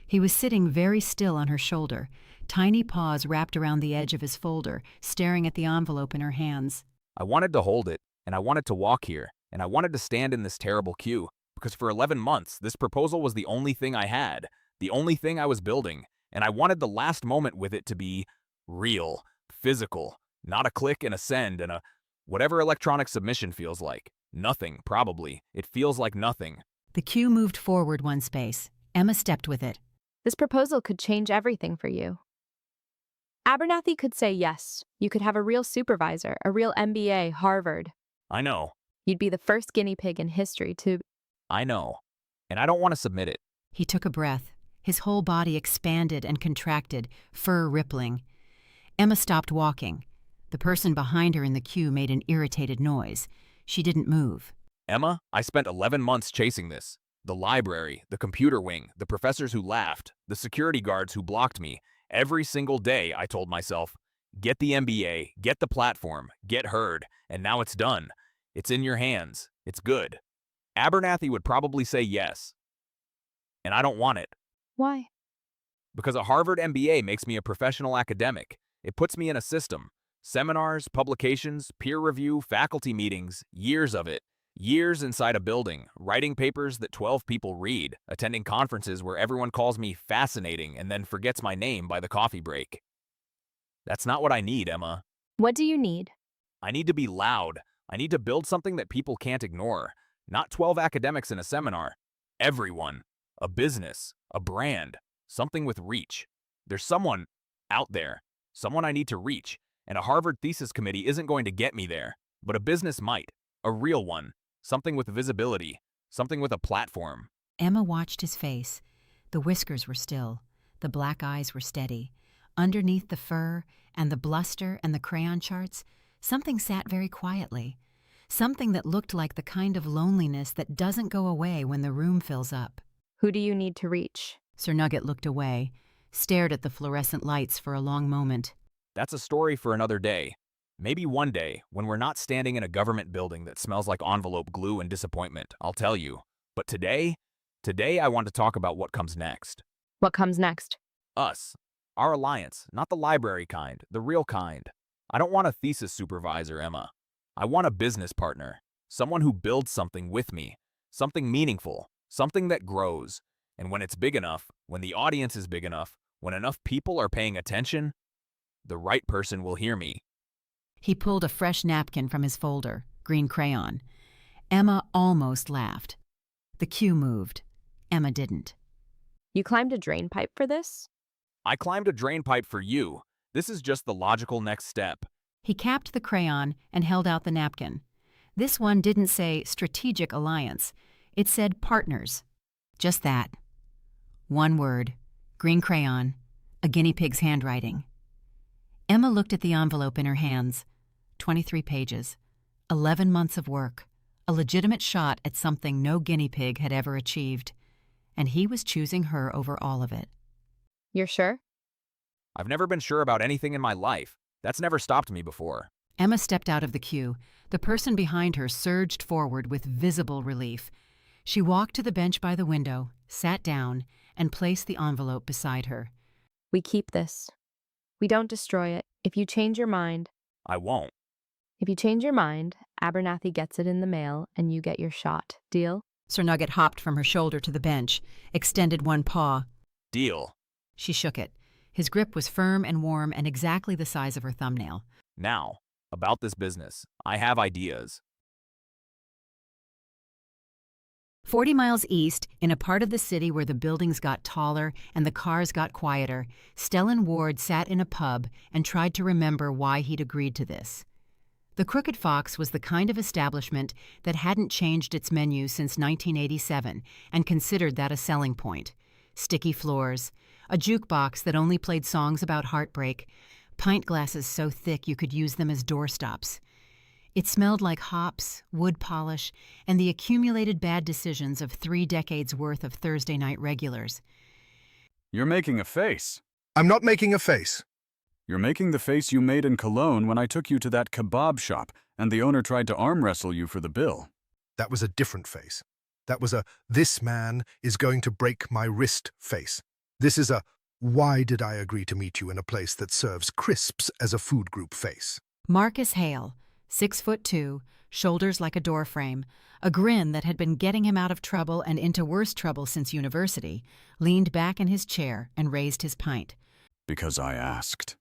He was sitting very still on her shoulder, tiny paws wrapped around the edge of his folder, staring at the envelope in her hands. I wanted to hold it, and I wanted to walk here, and I wanted to stand in this terrible queue, because for 11 months, this proposal was the only thing I had, the only thing I was building, and I wanted the last moment with it to be real, physical, not a click and a send and a whatever electronic submission feels like. Nothing, probably. It feels like nothing. The queue moved forward one space. Emma stepped with it. This proposal could change everything for you. Abernathy could say yes. You could have a real supervisor, a real MBA, Harvard. I know. You'd be the first guinea pig in history to... I know. And I don't want to submit it. He took a breath. His whole body expanded and contracted, fur rippling. Emma stopped walking. The person behind her in the queue made an irritated noise. She didn't move. Emma, I spent 11 months chasing this. The library, the computer wing, the professors who laughed, the security guards who blocked me. Every single day, I told myself, get the MBA, get the platform, get heard, and now it's done. It's in your hands. It's good. Abernathy would probably say yes. And I don't want it. Why? Because a Harvard MBA makes me a professional academic. It puts me in a system. Seminars, publications, peer review, faculty meetings, years of it. Years inside a building, writing papers that 12 people read, attending conferences where everyone calls me fascinating and then forgets my name by the coffee break. That's not what I need, Emma. What do you need? I need to be loud. I need to build something that people can't ignore. Not 12 academics in a seminar. Everyone. A business. A brand. Something with reach. There's someone out there. Someone I need to reach. And a Harvard thesis committee isn't going to get me there. But a business might. A real one. Something with visibility. Something with a platform. Emma watched his face. The whiskers were still. The black eyes were steady. Underneath the fur and the bluster and the crayon charts, something sat very quietly. Something that looked like the kind of loneliness that doesn't go away when the room fills up. Who do you need to reach? Sir Nugget looked away, stared at the fluorescent lights for a long moment. That's a story for another day. Maybe one day, when we're not standing in a government building that smells like envelope glue and disappointment, I'll tell you. But today I want to talk about what comes next. What comes next? Us. Our alliance, not the library kind, the real kind. I don't want a thesis supervisor, Emma. I want a business partner. Someone who builds something with me. Something meaningful. Something that grows. And when it's big enough, when the audience is big enough, when enough people are paying attention, the right person will hear me. He pulled a fresh napkin from his folder, green crayon. Emma almost laughed. The queue moved. Emma didn't. You climbed a drain pipe for this? I climbed a drain pipe for you. This is just the logical next step. He capped the crayon and held out the napkin. This one didn't say strategic alliance. It said partners. Just that. One word. Green crayon. A guinea pig's handwriting. Emma looked at the envelope in her hands. 23 pages. 11 months of work. A legitimate shot at something no guinea pig had ever achieved. And he was choosing her over all of it. You're sure? I've never been sure about anything in my life. That's never stopped me before. Emma stepped out of the queue. The person behind her surged forward with visible relief. She walked to the bench by the window, sat down, and placed the envelope beside her. We keep this. We don't destroy it. If you change your mind... I won't. If you change your mind, Abernathy gets it in the mail and you get your shot. Deal? Sir Nugget hopped from her shoulder to the bench, extended one paw. Deal. She shook it. His grip was firm and warm and exactly the size of her thumbnail. Now, about this business, I have ideas. 40 miles east, in a part of the city where the buildings got taller and the cars got quieter, Stellan Ward sat in a pub and tried to remember why he'd agreed to this. The Crooked Fox was the kind of establishment that hadn't changed its menu since 1987 and considered that a selling point. Sticky floors, a jukebox that only played songs about heartbreak, pint glasses so thick you could use them as doorstops. It smelled like hops, wood polish, and the accumulated bad decisions of 3 decades worth of Thursday night regulars. You're making a face. I'm not making a face. You're making the face you made in Cologne when I took you to that kebab shop and the owner tried to arm wrestle you for the bill. That was a different face. That was a "this man is going to break my wrist" face. This is a "why did I agree to meet you in a place that serves crisps as a food group" face. Marcus Hale, 6'2", shoulders like a doorframe, a grin that had been getting him out of trouble and into worse trouble since university, leaned back in his chair and raised his pint. Because I asked.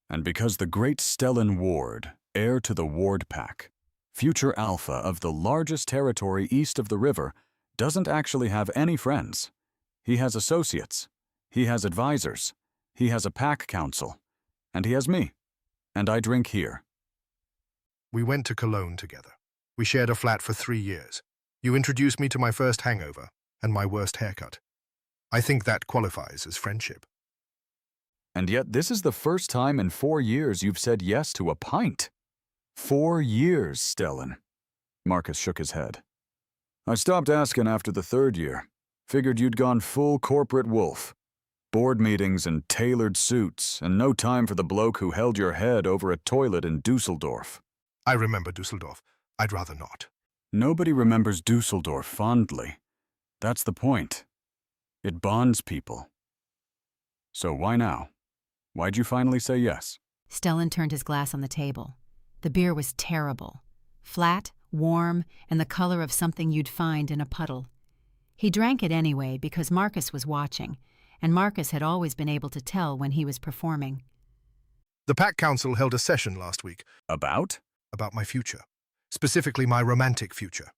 And because the great Stellan Ward, heir to the Ward Pack, future alpha of the largest territory east of the river, doesn't actually have any friends. He has associates. He has advisors. He has a pack council. And he has me. And I drink here. We went to Cologne together. We shared a flat for 3 years. You introduced me to my first hangover and my worst haircut. I think that qualifies as friendship. And yet this is the first time in 4 years you've said yes to a pint. 4 years, Stellan. Marcus shook his head. I stopped asking after the 3rd year. Figured you'd gone full corporate wolf. Board meetings and tailored suits, and no time for the bloke who held your head over a toilet in Dusseldorf. I remember Dusseldorf. I'd rather not. Nobody remembers Dusseldorf fondly. That's the point. It bonds people. So why now? Why'd you finally say yes? Stellan turned his glass on the table. The beer was terrible. Flat, warm, and the color of something you'd find in a puddle. He drank it anyway because Marcus was watching, and Marcus had always been able to tell when he was performing. The Pack Council held a session last week. About my future. Specifically my romantic future.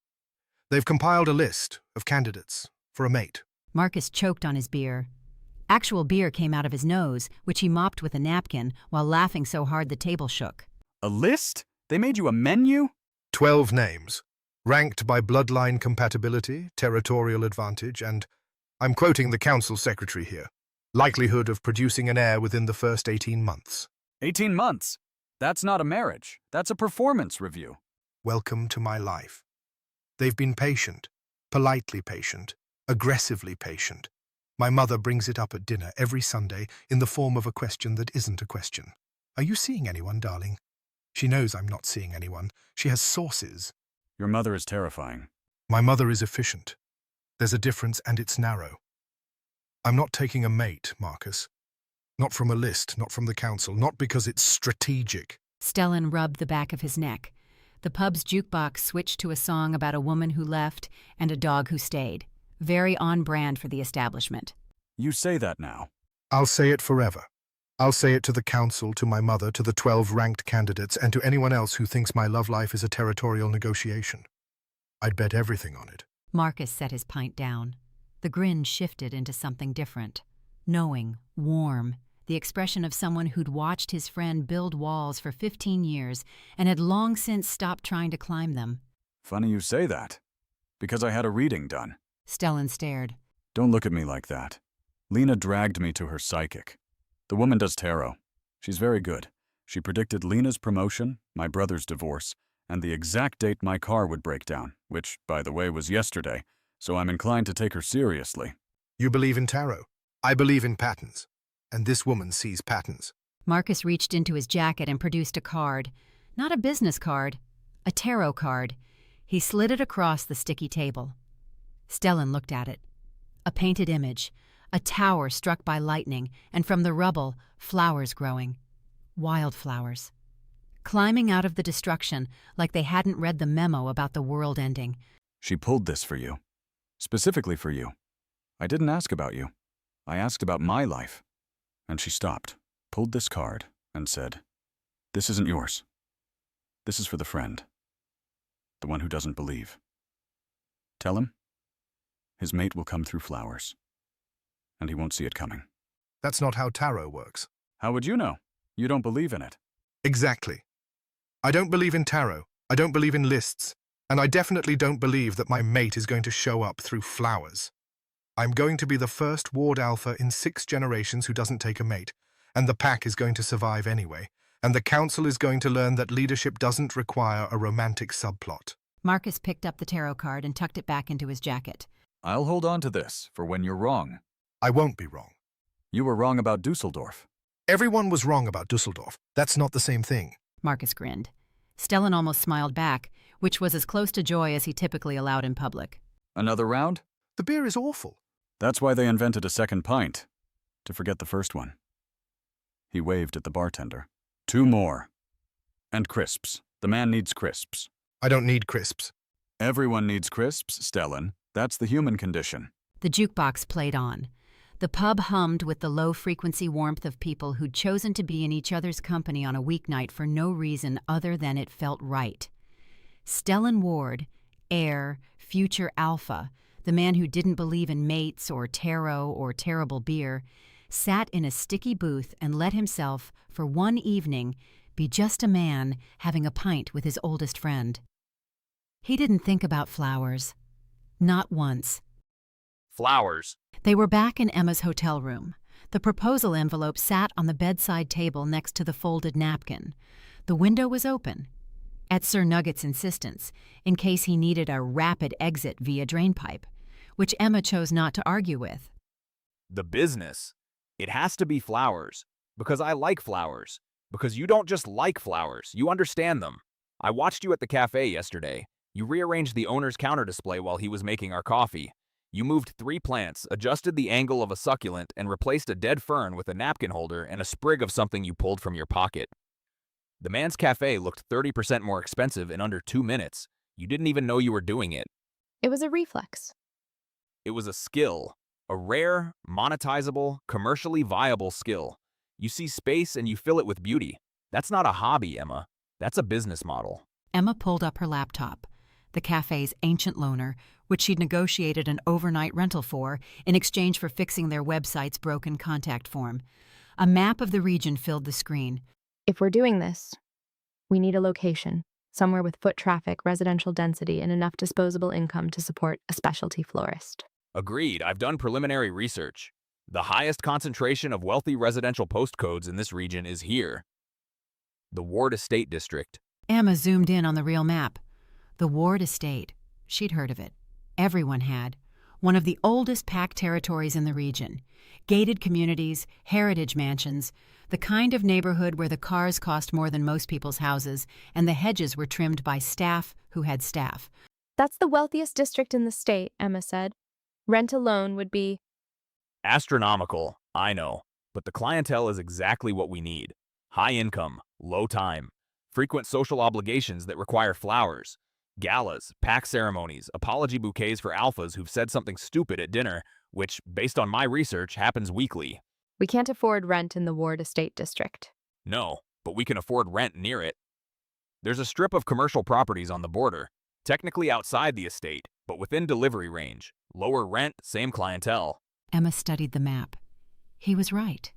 They've compiled a list of candidates for a mate. Marcus choked on his beer. Actual beer came out of his nose, which he mopped with a napkin while laughing so hard the table shook. A list? They made you a menu? 12 names, ranked by bloodline compatibility, territorial advantage, and, I'm quoting the council secretary here, likelihood of producing an heir within the first 18 months. 18 months? That's not a marriage. That's a performance review. Welcome to my life. They've been patient, politely patient, aggressively patient. My mother brings it up at dinner every Sunday in the form of a question that isn't a question. Are you seeing anyone, darling? She knows I'm not seeing anyone. She has sources. Your mother is terrifying. My mother is efficient. There's a difference, and it's narrow. I'm not taking a mate, Marcus. Not from a list, not from the council, not because it's strategic. Stellan rubbed the back of his neck. The pub's jukebox switched to a song about a woman who left and a dog who stayed. Very on brand for the establishment. You say that now. I'll say it forever. I'll say it to the council, to my mother, to the 12 ranked candidates, and to anyone else who thinks my love life is a territorial negotiation. I'd bet everything on it. Marcus set his pint down. The grin shifted into something different. Knowing, warm, the expression of someone who'd watched his friend build walls for 15 years and had long since stopped trying to climb them. Funny you say that. Because I had a reading done. Stellan stared. Don't look at me like that. Lena dragged me to her psychic. The woman does tarot. She's very good. She predicted Lena's promotion, my brother's divorce, and the exact date my car would break down, which, by the way, was yesterday, so I'm inclined to take her seriously. You believe in tarot. I believe in patterns. And this woman sees patterns. Marcus reached into his jacket and produced a card. Not a business card, a tarot card. He slid it across the sticky table. Stellan looked at it. A painted image, a tower struck by lightning, and from the rubble, flowers growing. Wildflowers. Climbing out of the destruction like they hadn't read the memo about the world ending. She pulled this for you. Specifically for you. I didn't ask about you. I asked about my life. And she stopped, pulled this card, and said, "This isn't yours. This is for the friend. The one who doesn't believe. Tell him his mate will come through flowers. And he won't see it coming." That's not how tarot works. How would you know? You don't believe in it. Exactly. I don't believe in tarot. I don't believe in lists. And I definitely don't believe that my mate is going to show up through flowers. I'm going to be the first Ward Alpha in 6 generations who doesn't take a mate, and the pack is going to survive anyway, and the council is going to learn that leadership doesn't require a romantic subplot. Marcus picked up the tarot card and tucked it back into his jacket. I'll hold on to this for when you're wrong. I won't be wrong. You were wrong about Dusseldorf. Everyone was wrong about Dusseldorf. That's not the same thing. Marcus grinned. Stellan almost smiled back, which was as close to joy as he typically allowed in public. Another round? The beer is awful. That's why they invented a second pint, to forget the first one. He waved at the bartender. 2 more. And crisps. The man needs crisps. I don't need crisps. Everyone needs crisps, Stellan. That's the human condition. The jukebox played on. The pub hummed with the low-frequency warmth of people who'd chosen to be in each other's company on a weeknight for no reason other than it felt right. Stellan Ward, heir, future alpha, the man who didn't believe in mates or tarot or terrible beer, sat in a sticky booth and let himself, for one evening, be just a man having a pint with his oldest friend. He didn't think about flowers. Not once. Flowers. They were back in Emma's hotel room. The proposal envelope sat on the bedside table next to the folded napkin. The window was open, at Sir Nugget's insistence, in case he needed a rapid exit via drainpipe, which Emma chose not to argue with. The business. It has to be flowers. Because I like flowers. Because you don't just like flowers, you understand them. I watched you at the cafe yesterday. You rearranged the owner's counter display while he was making our coffee. You moved 3 plants, adjusted the angle of a succulent, and replaced a dead fern with a napkin holder and a sprig of something you pulled from your pocket. The man's cafe looked 30% more expensive in under 2 minutes. You didn't even know you were doing it. It was a reflex. It was a skill. A rare, monetizable, commercially viable skill. You see space and you fill it with beauty. That's not a hobby, Emma. That's a business model. Emma pulled up her laptop, the cafe's ancient loaner, which she'd negotiated an overnight rental for in exchange for fixing their website's broken contact form. A map of the region filled the screen. If we're doing this, we need a location, somewhere with foot traffic, residential density, and enough disposable income to support a specialty florist. Agreed. I've done preliminary research. The highest concentration of wealthy residential postcodes in this region is here. The Ward Estate District. Emma zoomed in on the real map. The Ward Estate. She'd heard of it. Everyone had. One of the oldest pack territories in the region. Gated communities, heritage mansions, the kind of neighborhood where the cars cost more than most people's houses, and the hedges were trimmed by staff who had staff. That's the wealthiest district in the state, Emma said. Rent alone would be Astronomical, I know, but the clientele is exactly what we need. High income, low time, frequent social obligations that require flowers, galas, pack ceremonies, apology bouquets for alphas who've said something stupid at dinner, which, based on my research, happens weekly. We can't afford rent in the Ward Estate District. No, but we can afford rent near it. There's a strip of commercial properties on the border, technically outside the estate, but within delivery range. Lower rent, same clientele. Emma studied the map. He was right.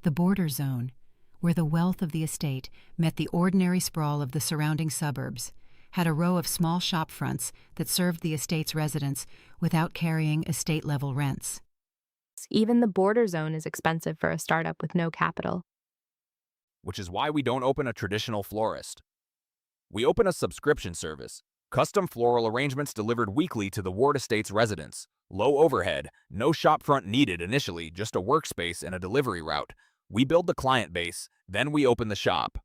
The border zone, where the wealth of the estate met the ordinary sprawl of the surrounding suburbs, had a row of small shop fronts that served the estate's residents without carrying estate-level rents. Even the border zone is expensive for a startup with no capital. Which is why we don't open a traditional florist. We open a subscription service. Custom floral arrangements delivered weekly to the Ward Estate's residents. Low overhead, no shopfront needed initially, just a workspace and a delivery route. We build the client base, then we open the shop.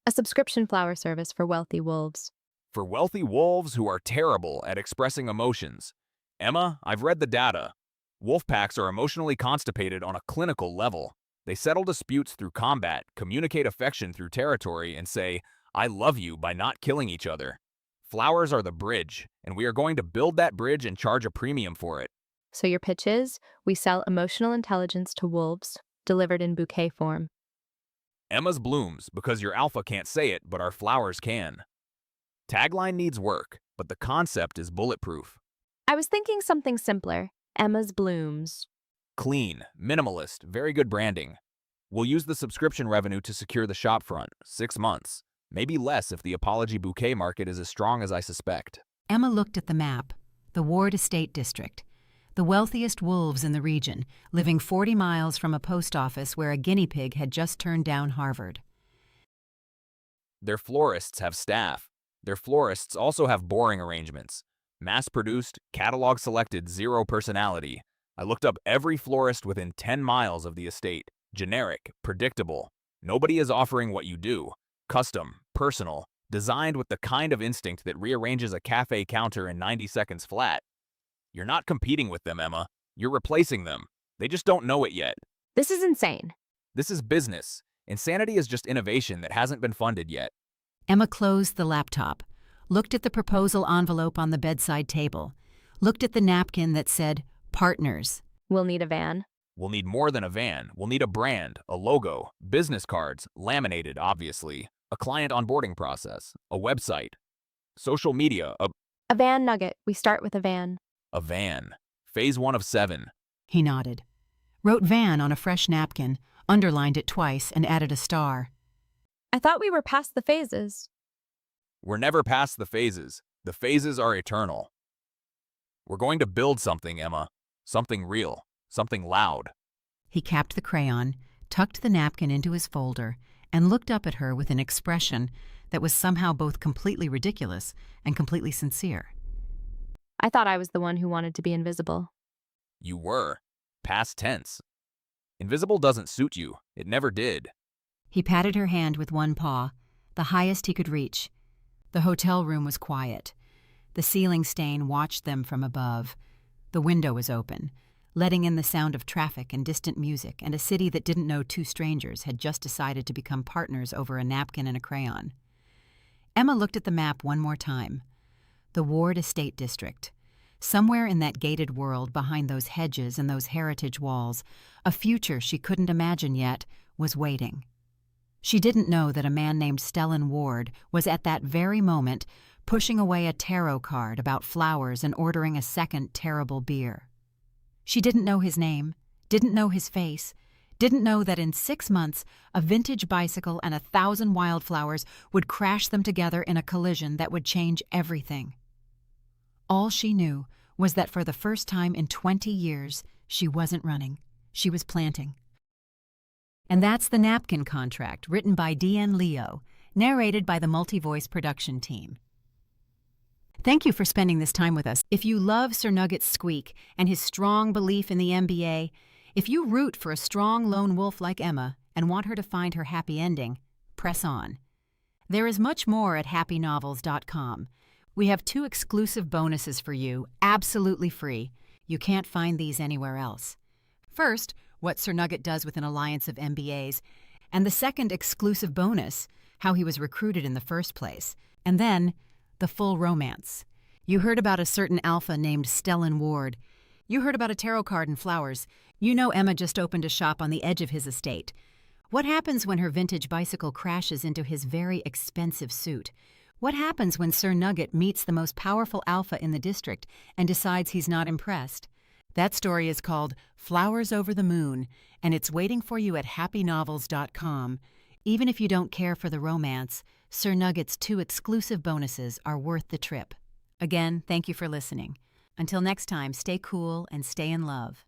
A subscription flower service for wealthy wolves. For wealthy wolves who are terrible at expressing emotions. Emma, I've read the data. Wolf packs are emotionally constipated on a clinical level. They settle disputes through combat, communicate affection through territory, and say, "I love you," by not killing each other. Flowers are the bridge, and we are going to build that bridge and charge a premium for it. So your pitch is, we sell emotional intelligence to wolves, delivered in bouquet form. Emma's blooms because your alpha can't say it, but our flowers can. Tagline needs work, but the concept is bulletproof. I was thinking something simpler. Emma's blooms. Clean, minimalist, very good branding. We'll use the subscription revenue to secure the shopfront, 6 months. Maybe less if the apology bouquet market is as strong as I suspect. Emma looked at the map, the Ward Estate District. The wealthiest wolves in the region, living 40 miles from a post office where a guinea pig had just turned down Harvard. Their florists have staff. Their florists also have boring arrangements. Mass-produced, catalog-selected, zero personality. I looked up every florist within 10 miles of the estate. Generic, predictable. Nobody is offering what you do. Custom, personal, designed with the kind of instinct that rearranges a cafe counter in 90 seconds flat. You're not competing with them, Emma. You're replacing them. They just don't know it yet. This is insane. This is business. Insanity is just innovation that hasn't been funded yet. Emma closed the laptop, looked at the proposal envelope on the bedside table, looked at the napkin that said, Partners. We'll need a van. We'll need more than a van. We'll need a brand, a logo, business cards, laminated, obviously, a client onboarding process, a website, social media, A van, Nugget. We start with a van. a van. Phase 1 of 7. He nodded, wrote van on a fresh napkin, underlined it twice, and added a star. I thought we were past the phases. We're never past the phases. The phases are eternal. We're going to build something, Emma. Something real. Something loud. He capped the crayon, tucked the napkin into his folder, and looked up at her with an expression that was somehow both completely ridiculous and completely sincere. I thought I was the one who wanted to be invisible. You were. Past tense. Invisible doesn't suit you. It never did. He patted her hand with one paw, the highest he could reach. The hotel room was quiet. The ceiling stain watched them from above. The window was open, letting in the sound of traffic and distant music, and a city that didn't know two strangers had just decided to become partners over a napkin and a crayon. Emma looked at the map one more time. The Ward Estate District. Somewhere in that gated world behind those hedges and those heritage walls, a future she couldn't imagine yet was waiting. She didn't know that a man named Stellan Ward was at that very moment pushing away a tarot card about flowers and ordering a second terrible beer. She didn't know his name, didn't know his face, didn't know that in 6 months a vintage bicycle and 1,000 wildflowers would crash them together in a collision that would change everything. All she knew was that for the first time in 20 years, she wasn't running, she was planting. And that's The Napkin Contract, written by D.N. Leo, narrated by the Multi-Voice production team. Thank you for spending this time with us. If you love Sir Nugget's squeak and his strong belief in the MBA, if you root for a strong lone wolf like Emma and want her to find her happy ending, press on. There is much more at happynovels.com. We have 2 exclusive bonuses for you, absolutely free. You can't find these anywhere else. First, what Sir Nugget does with an alliance of MBAs, and the second exclusive bonus, how he was recruited in the first place, and then the full romance. You heard about a certain alpha named Stellan Ward. You heard about a tarot card and flowers. You know Emma just opened a shop on the edge of his estate. What happens when her vintage bicycle crashes into his very expensive suit? What happens when Sir Nugget meets the most powerful alpha in the district and decides he's not impressed? That story is called Flowers Over the Moon, and it's waiting for you at happynovels.com. Even if you don't care for the romance, Sir Nugget's 2 exclusive bonuses are worth the trip. Again, thank you for listening. Until next time, stay cool and stay in love.